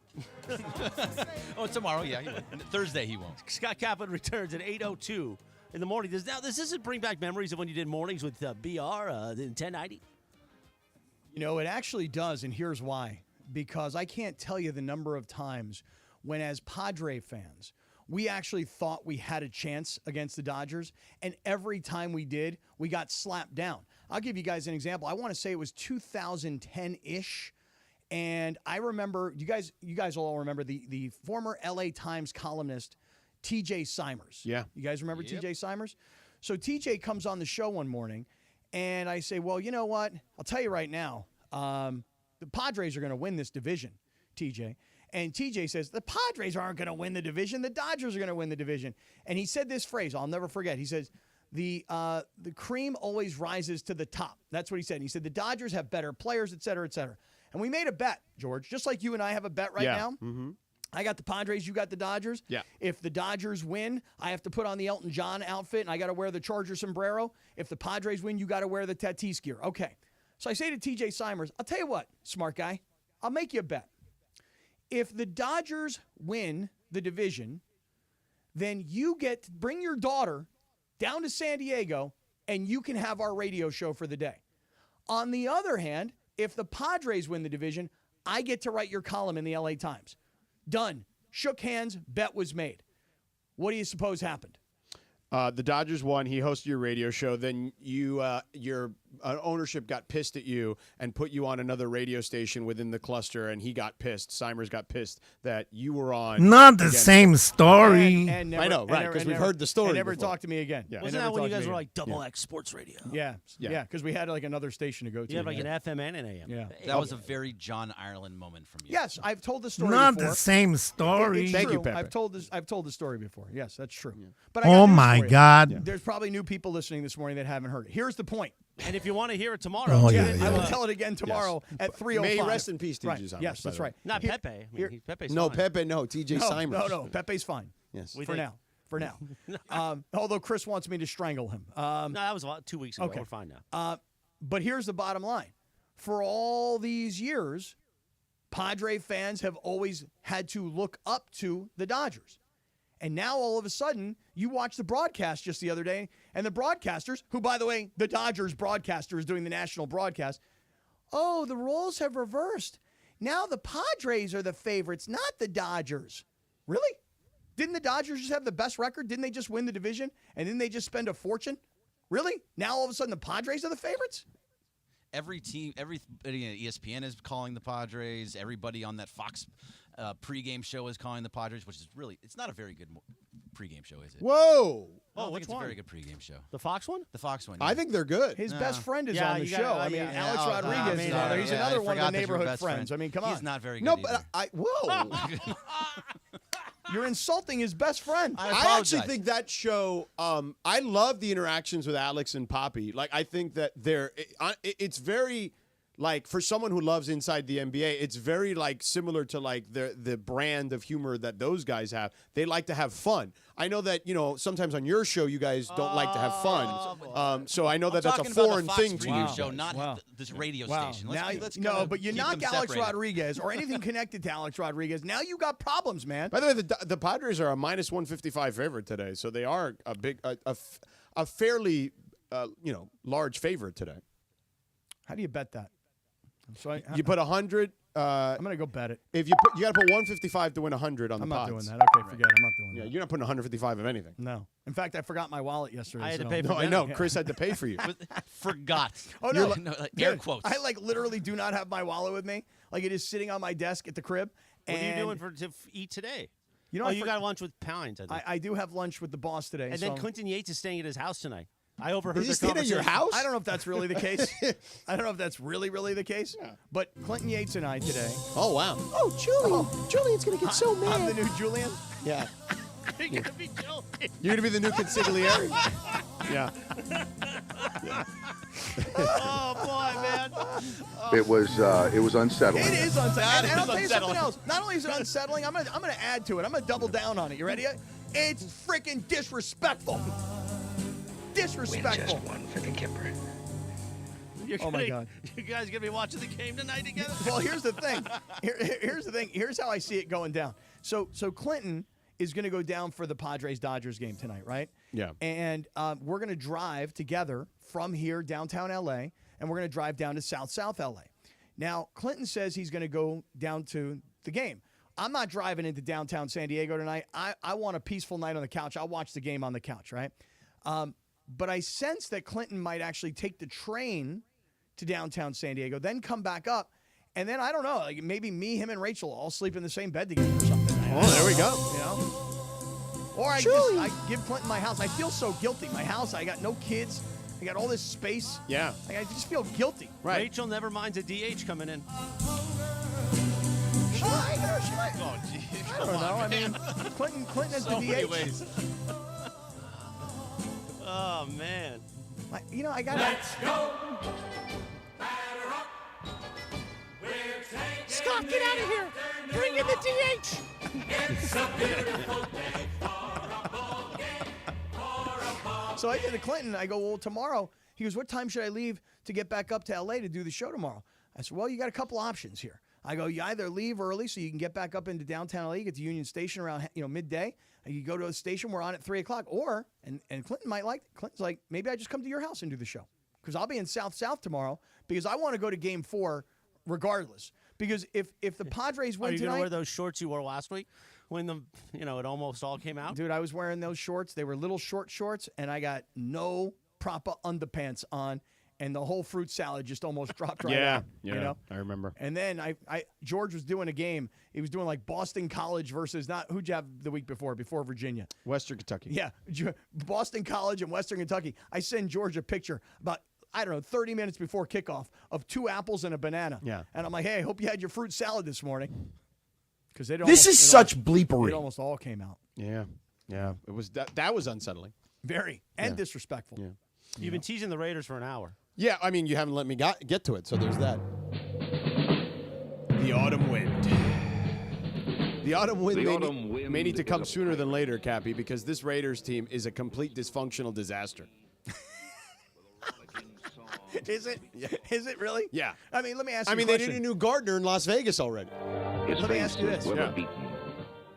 Oh, tomorrow, yeah. He won't. Thursday he won't. Scott Kaplan returns at 8:02 in the morning. Does this bring back memories of when you did mornings with BR in 1090? You know, it actually does, and here's why. Because I can't tell you the number of times when, as Padre fans, we actually thought we had a chance against the Dodgers, and every time we did, we got slapped down. I'll give you guys an example. I want to say it was 2010-ish, and I remember, you guys will all remember the former LA Times columnist, TJ Simers. Yeah. You guys remember TJ Simers? So TJ comes on the show one morning, and I say, well, you know what? I'll tell you right now, the Padres are going to win this division, TJ. And TJ says, the Padres aren't going to win the division. The Dodgers are going to win the division. And he said this phrase, I'll never forget. He says, the cream always rises to the top. That's what he said. And he said, the Dodgers have better players, et cetera, et cetera. And we made a bet, George, just like you and I have a bet right now. Mm-hmm. I got the Padres, you got the Dodgers. Yeah. If the Dodgers win, I have to put on the Elton John outfit, and I got to wear the Charger sombrero. If the Padres win, you got to wear the Tatis gear. Okay. So I say to TJ Simers, I'll tell you what, smart guy, I'll make you a bet. If the Dodgers win the division, then you get to bring your daughter down to San Diego and you can have our radio show for the day. On the other hand, if the Padres win the division, I get to write your column in the LA Times. Done. Shook hands, bet was made. What do you suppose happened? The Dodgers won. He hosted your radio show. Then your ownership got pissed at you and put you on another radio station within the cluster, and he got pissed. Simers got pissed that you were on. Not the same story. And never, I know, right? Because we've heard the story. And never before. talked to me again. Yeah. Wasn't that when you guys were like Double X Sports Radio? Yeah, because we had like another station to go to. You had like an FM and an AM. Yeah. That was a very John Ireland moment from you. Yes, I've told the story Not before. the same story. It's Thank true. you, Pepe. I've told the story before. Yes, that's true. Yeah. But I got Oh news my for you. God. There's probably new people listening this morning that haven't heard it. Here's the point. And if you want to hear it tomorrow, Oh, tune yeah, in yeah. I to, will tell it again tomorrow at 3:05. May he rest in peace, TJ Right. Simers, Yes, by that's the way. right. not Here- Pepe. I here- mean, Pepe's No, fine. Pepe, no. TJ Simers. No, Pepe's fine. Yes. We For think- now. Although Chris wants me to strangle him. No, that was 2 weeks ago. Okay. We're fine now. But here's the bottom line. For all these years, Padre fans have always had to look up to the Dodgers. And now all of a sudden, you watch the broadcast just the other day, and the broadcasters, who, by the way, the Dodgers broadcaster is doing the national broadcast, oh, the roles have reversed. Now the Padres are the favorites, not the Dodgers. Really? Didn't the Dodgers just have the best record? Didn't they just win the division? And didn't they just spend a fortune? Really? Now all of a sudden the Padres are the favorites? Every team, everybody at ESPN is calling the Padres. Everybody on that Fox pregame show is calling the Padres, which is really, it's not a very good pregame show, is it? Whoa. I don't which think it's one? a very good pregame show. The Fox one? The Fox one. I think they're good. His best friend is Yeah, on the you show. gotta- I mean, yeah. Alex Oh, Rodriguez is on there. He's yeah, another I one of the forgot that you're neighborhood best friends. friend. I mean, come on. He's not very good No, either. but whoa. You're insulting his best friend. I I actually apologize. think that show. I love the interactions with Alex and Poppy. Like, I think that it's very, like, for someone who loves Inside the NBA, it's very like similar to like the brand of humor that those guys have. They like to have fun. I know that sometimes on your show you guys don't like to have fun. So I know that that's a talking about foreign the Fox thing to you. pregame show, not this radio station. Let's No, but you keep knock them Alex separated. Rodriguez or anything connected to Alex Rodriguez. Now you got problems, man. By the way, the Padres are a minus 155 favorite today, so they are a fairly large favorite today. How do you bet that? So You put 100. I'm gonna go bet it. If you got to put 155 to win 100 on I'm the not pods. doing that. Okay, forget it. I'm not doing Yeah, that. you're not putting 155 of anything. No. In fact, I forgot my wallet yesterday. I had to so- pay for No, I know. Chris had to pay for you. Forgot. Oh no! No, air Dude, quotes. I literally do not have my wallet with me. Like it is sitting on my desk at the crib. What are you and doing to eat today? You know, you got lunch with Pines, I think. I do have lunch with the boss today. and so then Clinton Yates is staying at his house tonight. I overheard Is he their staying at your conversation. house? I don't know if that's really the case. I don't know if that's really the case. But Clinton Yates and I today. Oh, wow. Oh, Julian! Julian's gonna get so mad. I'm the new Julian. Yeah. You're gonna be Joe. You're going to be the new consigliere? Yeah. Oh boy, man! It was unsettling. It is unsettling. And I'll tell you unsettling. something else. Not only is it unsettling, I'm gonna add to it. I'm gonna double down on it. You ready? It's freaking disrespectful. Win Disrespectful. just one for the Kipper. You're Oh, my gonna- God. You guys gonna be watching the game tonight together? Well, here's the thing. Here's the thing. Here's how I see it going down. So Clinton is going to go down for the Padres-Dodgers game tonight, right? Yeah. And we're going to drive together from here, downtown L.A., and we're going to drive down to South L.A. Now, Clinton says he's going to go down to the game. I'm not driving into downtown San Diego tonight. I want a peaceful night on the couch. I'll watch the game on the couch, right? But I sense that Clinton might actually take the train to downtown San Diego, then come back up, and then I don't know, like maybe me, him, and Rachel all sleep in the same bed together or something. Oh, there we go. You know? Or I give Clinton my house. I feel so guilty. My house, I got no kids. I got all this space. Yeah. Like, I just feel guilty. Right. Rachel never minds a DH coming in. She might. Oh, geez. I don't know. I mean, Clinton is So the many DH. ways. Oh man. I got. Let's go. Scott, get out of here! Bring in the DH. It's a beautiful day for a ball game. So I said to Clinton, I go, well, tomorrow. He goes, what time should I leave to get back up to L.A. to do the show tomorrow? I said, well, you got a couple options here. I go, you either leave early so you can get back up into downtown LA, get to Union Station around midday, and you go to a station, we're on at 3 o'clock, or, and Clinton's like, maybe I just come to your house and do the show. Because I'll be in South tomorrow because I want to go to Game 4 regardless. Because if the Padres win Are you tonight, going to wear those shorts you wore last week when it almost all came out? dude, I was wearing those shorts. They were little short shorts, and I got no proper underpants on, and the whole fruit salad just almost dropped right out. Yeah, I remember. And then George was doing a game. He was doing like Boston College versus who'd you have the week before Virginia? Western Kentucky. Yeah, Boston College and Western Kentucky. I send George a picture about 30 minutes before kickoff of 2 apples and a banana. Yeah. And I'm like, hey, I hope you had your fruit salad this morning. Because This is such bleepery. It almost all came out. Yeah. It was that was unsettling. Very. And disrespectful. Yeah. You've been teasing the Raiders for an hour. Yeah, I mean, you haven't let me get to it, so there's that. The autumn wind. The autumn wind may need to come sooner than later, Cappy, because this Raiders team is a complete dysfunctional disaster. Is it? Yeah. Is it really? Yeah. I mean, let me ask you I mean, a they question. did a new Gardner in Las Vegas already. Let me ask you this. Yeah.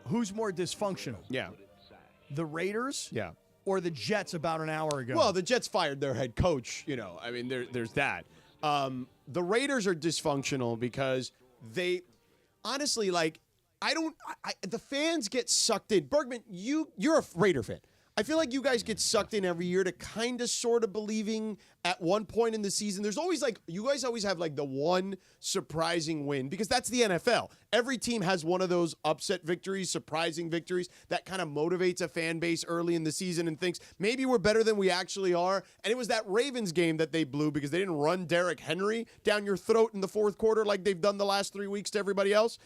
Who's more dysfunctional? Yeah. The Raiders? Yeah. Or the Jets about an hour ago? Well, the Jets fired their head coach. I mean, there's that. The Raiders are dysfunctional because they, honestly, the fans get sucked in. Bergman, you're a Raider fan. I feel like you guys get sucked in every year to kind of sort of believing at one point in the season. There's always you guys always have the one surprising win because that's the NFL. Every team has one of those upset victories, surprising victories that kind of motivates a fan base early in the season and thinks maybe we're better than we actually are. And it was that Ravens game that they blew because they didn't run Derrick Henry down your throat in the fourth quarter like they've done the last 3 weeks to everybody else.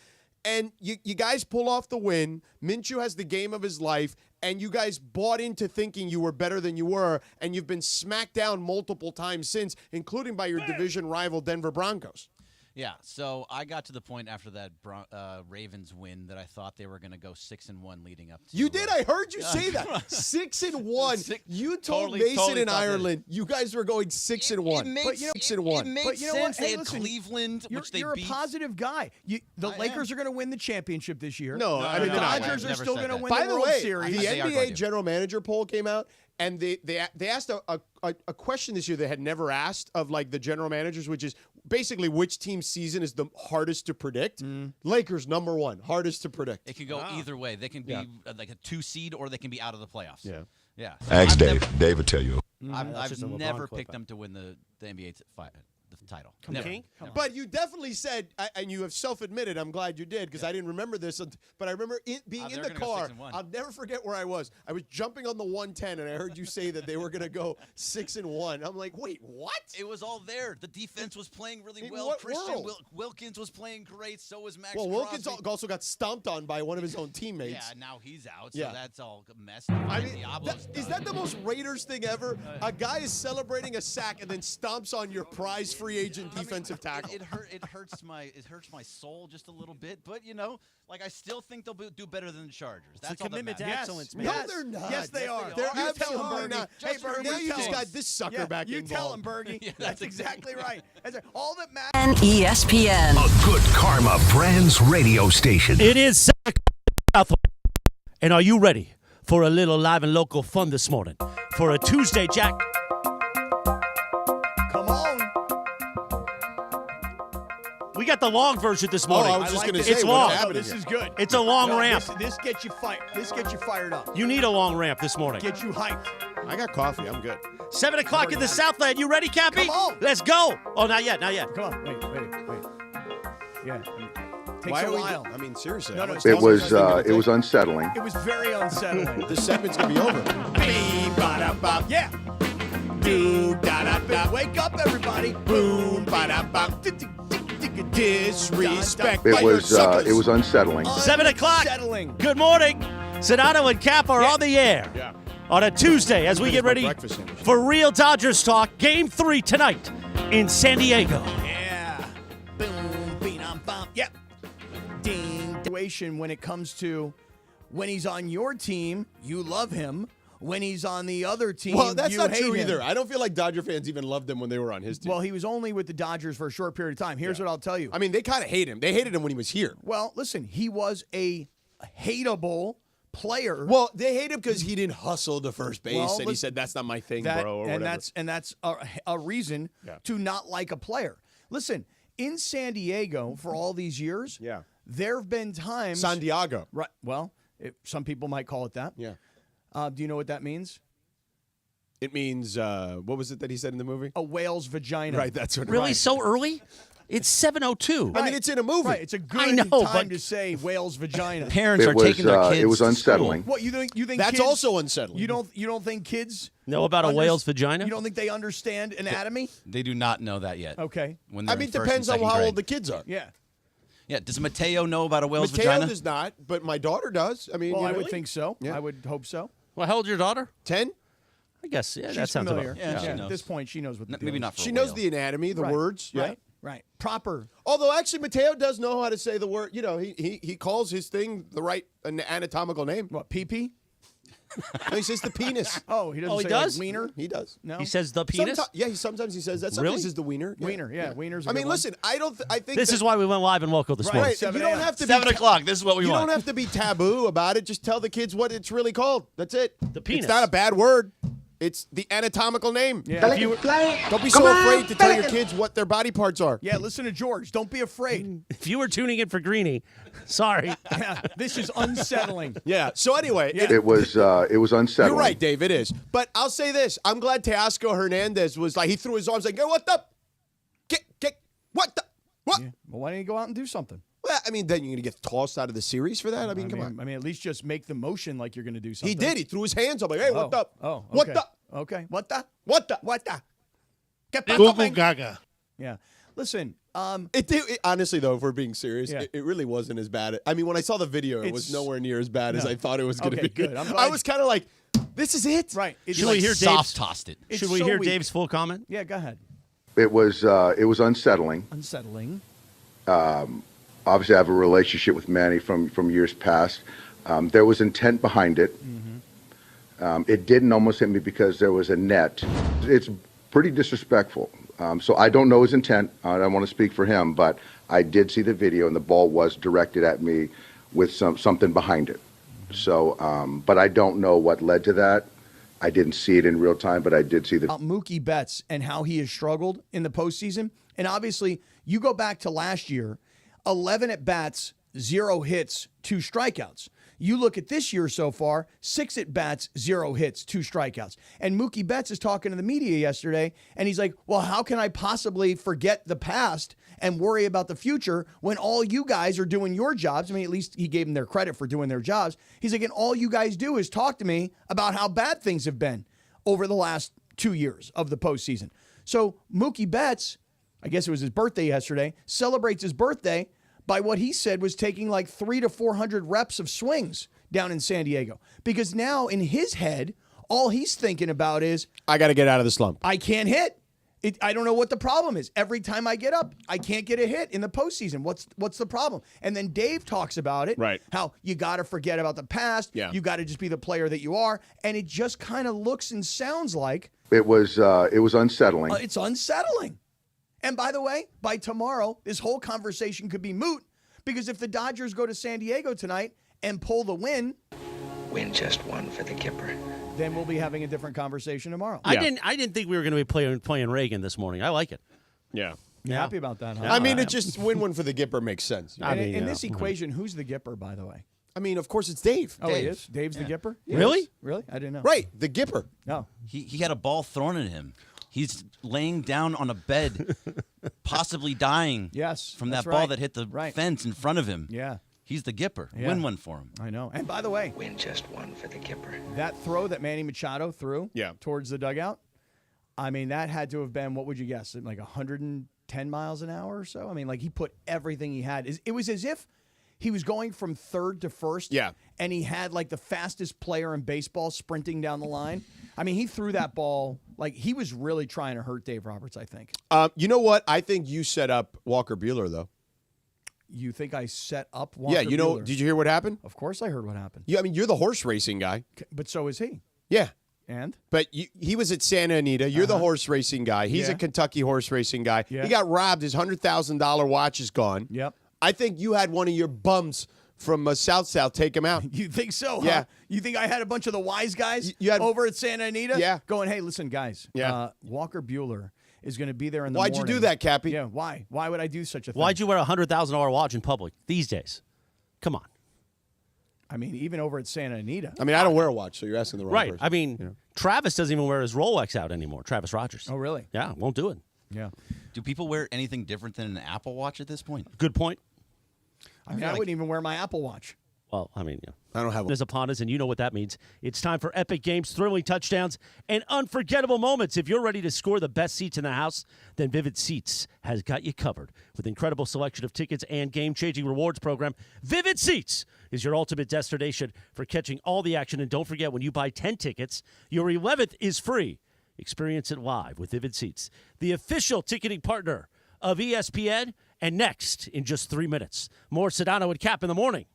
And you guys pull off the win. Minshew has the game of his life, and you guys bought into thinking you were better than you were, and you've been smacked down multiple times since, including by your division rival Denver Broncos. Yeah, so I got to the point after that Ravens win that I thought they were going to go 6-1 leading up to. You did. I heard you say that. 6-1. You told Mason in Ireland you guys were going 6-1. It made 6-1. It made But you know sense. what? Hey, They had listen, Cleveland, which they You're beat. a positive guy. The Lakers are going to win the championship this year. No, I mean, the no, Dodgers I've are never still said going to that. win By the the World way, Series. the They are going NBA to. general manager poll came out, and they asked a question this year they had never asked of the general managers, which is basically which team's season is the hardest to predict. Lakers #1, hardest to predict. It could go either way. They can be like a 2 seed, or they can be out of the playoffs. Yeah. Ask Dave. Dave will tell you. I've just a LeBron never clip. picked them to win the NBA the title. Come Never. King? Never. But you definitely said, and you have self-admitted, I'm glad you did, because I didn't remember this, but I remember being in they're the gonna go car. 6-1. I'll never forget where I was. I was jumping on the 110, and I heard you say that they were going to go 6-1. I'm like, wait, what? It was all there. The defense was playing really In well. what Christian world? Wilkins was playing great. So was Max Well, Wilkins Crosby. also got stomped on by one of his own teammates. Yeah, now he's out, so Yeah. that's all messed. I mean, Diablo's is that the most Raiders thing ever? A guy is celebrating a sack and then stomps on your prize free agent defensive tackle. It hurts my soul just a little bit, but I still think they'll do better than the Chargers. That's It's a all that commitment to matters. excellence, man. No, Yes. they're not. Yes, they are. They're You tell 'em, absolutely Bergie. not. Hey, Just for Bergie, now you just James. got this sucker back you involved. tell him, Bergie. Yeah, that's that's exactly right. All that matters. And ESPN. A Good Karma Brands radio station. It is South. And are you ready for a little live and local fun this morning? For a Tuesday, Jack. Come on. We got the long version this morning. I was just going to It's say, what's long. happening This here? is good. It's a long ramp. This gets you fired. This gets you fired up. You need a long ramp this morning. Get you hyped. I got coffee. I'm good. 7 o'clock in the Southland. You ready, Cappy? Come on. Let's go. Oh, not yet. Come on. Wait. Yeah. Takes Why a are we? while. I mean, seriously. No, I no, don't- It was unsettling. It was very unsettling. This segment's going to be over. Yeah. Wake up, everybody. Boom, ba-da-bop. Disrespect. It was unsettling. 7 o'clock. Unsettling. Good morning. Sedano and Kap are on the air Yeah. on a Tuesday as we get ready breakfast sandwich. for real Dodgers talk. Game 3 tonight in San Diego. Yeah. Boom, beam, bum. Yep. Ding. Situation when it comes to when he's on your team, you love him. when he's on the other team, Well, that's you not hate true him. either. I don't feel like Dodger fans even loved him when they were on his team. Well, he was only with the Dodgers for a short period of time. Here's what I'll tell you. I mean, they kind of hate him. They hated him when he was here. Well, listen, he was a hateable player. Well, they hate him because he didn't hustle to first base, Well, and he said, that's not my thing, bro, or and whatever. that's a reason to not like a player. Listen, in San Diego for all these years, there have been times. San Diego. Right. Well, some people might call it that. Yeah. Do you know what that means? It means, what was it that he said in the movie? A whale's vagina. Right, that's what it Really? means. So early? It's 7:02. I mean, it's in a movie. Right. It's a good I know, time but to say whale's vagina. Parents are taking their kids. It was to unsettling. school. What you think? That's kids, also unsettling. You don't think kids Know about a whale's vagina? You don't think they understand anatomy? They do not know that yet. Okay. When they're I mean, in first depends and on second how grade. old the kids are. Yeah. Yeah. Does Mateo know about a whale's Mateo vagina? does not, but my daughter does. I mean, Well, I really? would think so. Yeah. I would hope so. Well, how old's your daughter? 10? I guess, yeah, She's that sounds familiar. about Yeah, she At knows. this point, she knows what the deal Maybe is. not for She a knows whale. the anatomy, the Right. words. Yeah. Right. Proper. Although, actually, Mateo does know how to say the word. You know, he calls his thing the right anatomical name. What, pee-pee? No, he says the penis. Oh, he doesn't Oh, he say does? like wiener? He does. No. He says the penis? Sometimes he says that. Sometimes Really? he says the wiener. Yeah. Wiener, yeah. Wiener's a I good mean, one. listen, I think This is why we went live and local this morning. Right. You 7 don't a.m. have to 7 be o'clock. This is what we You want. don't have to be taboo about it. Just tell the kids what it's really called. That's it. The penis. It's not a bad word. It's the anatomical name. Yeah. If you- don't be so afraid to tell your kids what their body parts are. Yeah, listen to George. Don't be afraid. If you were tuning in for Greeny, sorry. Yeah, this is unsettling. Yeah. So anyway, It was unsettling. You're right, Dave. It is. But I'll say this: I'm glad Teoscar Hernandez was like he threw his arms like, "Hey, what the? What the? What?" Yeah. Well, why don't you go out and do something? Well, I mean, then you're gonna get tossed out of the series for that. I mean, come on. I mean, at least just make the motion like you're going to do something. He did. He threw his hands up like, "Hey, what the? Oh, okay. What the? Okay. What the? What the? What the? Get back Google up, man. Gaga. Yeah. Listen, It honestly, though, if we're being serious, Yeah. it really wasn't as bad. I mean, when I saw the video, it was It's- nowhere near as bad as No. I thought it was going to Okay, be. good. I'm I glad- was kind of like, this is it. right. It's Should like we hear soft Dave's? tossed it. It's Should we so hear weak. Dave's full comment? Yeah, go ahead. It was unsettling. Unsettling. Obviously, I have a relationship with Manny from years past. There was intent behind it. It didn't almost hit me because there was a net. It's pretty disrespectful. So I don't know his intent. I don't want to speak for him, but I did see the video, and the ball was directed at me with something behind it. So, but I don't know what led to that. I didn't see it in real time, but I did see the. About Mookie Betts and how he has struggled in the postseason. And obviously, you go back to last year, 11 at bats, 0 hits, 2 strikeouts. You look at this year so far, 6 at bats, 0 hits, 2 strikeouts. And Mookie Betts is talking to the media yesterday, and he's like, well, how can I possibly forget the past and worry about the future when all you guys are doing your jobs? I mean, at least he gave them their credit for doing their jobs. He's like, and all you guys do is talk to me about how bad things have been over the last 2 years of the postseason. So Mookie Betts, I guess it was his birthday yesterday, celebrates his birthday by what he said was taking like 300 to 400 reps of swings down in San Diego. Because now in his head, all he's thinking about is, I got to get out of the slump. I can't hit. I don't know what the problem is. Every time I get up, I can't get a hit in the postseason. What's the problem? And then Dave talks about it. Right. How you got to forget about the past. Yeah. You got to just be the player that you are. And it just kind of looks and sounds like It was unsettling. it's unsettling. And by the way, by tomorrow, this whole conversation could be moot because if the Dodgers go to San Diego tonight and pull the win, Win just one for the Kipper. then we'll be having a different conversation tomorrow. I didn't think we were going to be playing Reagan this morning. I like it. Yeah. You happy about that, huh? I mean, it just win one for the Gipper makes sense. And in this equation, who's the Gipper, by the way? I mean, of course, it's Dave. Oh, Dave. he is? Dave's the Gipper? Really? Really? I didn't know. Right, the Gipper. No. He had a ball thrown at him. He's laying down on a bed, possibly dying. Yes, from that's that ball right. that hit the Right. fence in front of him. Yeah. He's the Gipper. Yeah. Win one for him. I know. And by the way, Win just one for the Kipper. that throw that Manny Machado threw towards the dugout, I mean, that had to have been, what would you guess, like 110 miles an hour or so? I mean, like he put everything he had. It was as if he was going from third to first. Yeah. And he had like the fastest player in baseball sprinting down the line. I mean, he threw that ball like he was really trying to hurt Dave Roberts, I think. You know what? I think you set up Walker Buehler, though. You think I set up Walker Yeah, you know, Buehler? did you hear what happened? Of course I heard what happened. Yeah, I mean, you're the horse racing guy. But so is he. Yeah. And? But he was at Santa Anita. You're the horse racing guy. He's a Kentucky horse racing guy. Yeah. He got robbed. His $100,000 watch is gone. Yep. I think you had one of your bums from South take him out. You think so? Yeah. Huh? You think I had a bunch of the wise guys You had, over at Santa Anita? Yeah. Going, hey, listen, guys. Yeah. Walker Buehler is going to be there in the Why'd morning. you do that, Cappy? Yeah, why? Why would I do such a thing? Why'd you wear a $100,000 watch in public these days? Come on. I mean, even over at Santa Anita. I mean, I don't wear a watch, so you're asking the wrong Right. person. I mean, Travis doesn't even wear his Rolex out anymore, Travis Rogers. Oh, really? Yeah, won't do it. Yeah. Do people wear anything different than an Apple Watch at this point? Good point. I mean, I wouldn't even wear my Apple Watch. Well, I mean, yeah. I don't have one. Is upon us, and you know what that means. It's time for epic games, thrilling touchdowns, and unforgettable moments. If you're ready to score the best seats in the house, then Vivid Seats has got you covered. With incredible selection of tickets and game-changing rewards program, Vivid Seats is your ultimate destination for catching all the action. And don't forget, when you buy 10 tickets, your 11th is free. Experience it live with Vivid Seats, the official ticketing partner of ESPN. And next, in just 3 minutes, more Sedano and Kap in the morning.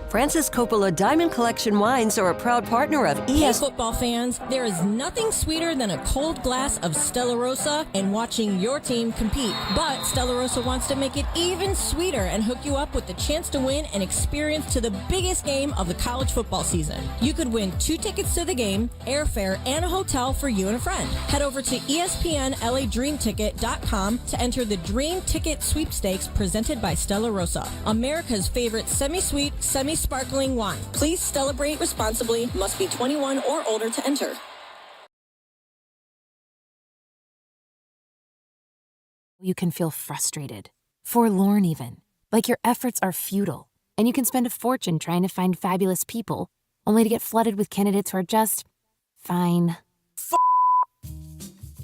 Francis Coppola Diamond Collection wines are a proud partner of Hey, football fans, there is nothing sweeter than a cold glass of Stella Rosa and watching your team compete. But Stella Rosa wants to make it even sweeter and hook you up with the chance to win an experience to the biggest game of the college football season. You could win 2 tickets to the game, airfare, and a hotel for you and a friend. Head over to ESPNLADreamTicket.com to enter the Dream Ticket Sweepstakes presented by Stella Rosa, America's favorite semi-sweet, semi-sparkling wine. Please celebrate responsibly. Must be 21 or older to enter. You can feel frustrated, forlorn even, like your efforts are futile, and you can spend a fortune trying to find fabulous people, only to get flooded with candidates who are just fine.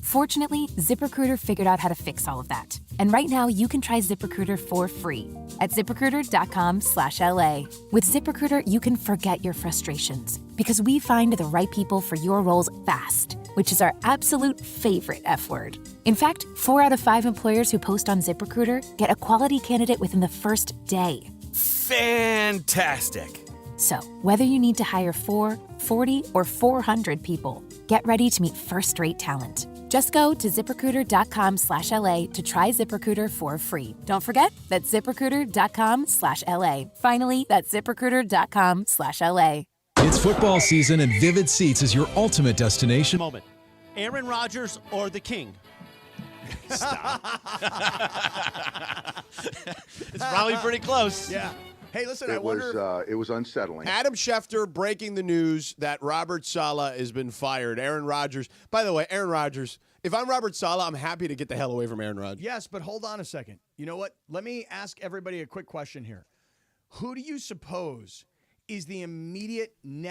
Fortunately, ZipRecruiter figured out how to fix all of that. And right now, you can try ZipRecruiter for free at ZipRecruiter.com/LA. With ZipRecruiter, you can forget your frustrations because we find the right people for your roles fast, which is our absolute favorite F word. In fact, 4 out of 5 employers who post on ZipRecruiter get a quality candidate within the first day. Fantastic. So, whether you need to hire 4, 40, or 400 people, get ready to meet first-rate talent. Just go to ZipRecruiter.com/LA to try ZipRecruiter for free. Don't forget, that's ZipRecruiter.com/LA. Finally, that's ZipRecruiter.com/LA. It's football season, and Vivid Seats is your ultimate destination. Moment. Aaron Rodgers or the King? Stop. It's probably pretty close. Yeah. Hey, listen, it was unsettling. Adam Schefter breaking the news that Robert Saleh has been fired. Aaron Rodgers. By the way, Aaron Rodgers, if I'm Robert Saleh, I'm happy to get the hell away from Aaron Rodgers. Yes, but hold on a second. You know what? Let me ask everybody a quick question here. Who do you suppose is the immediate next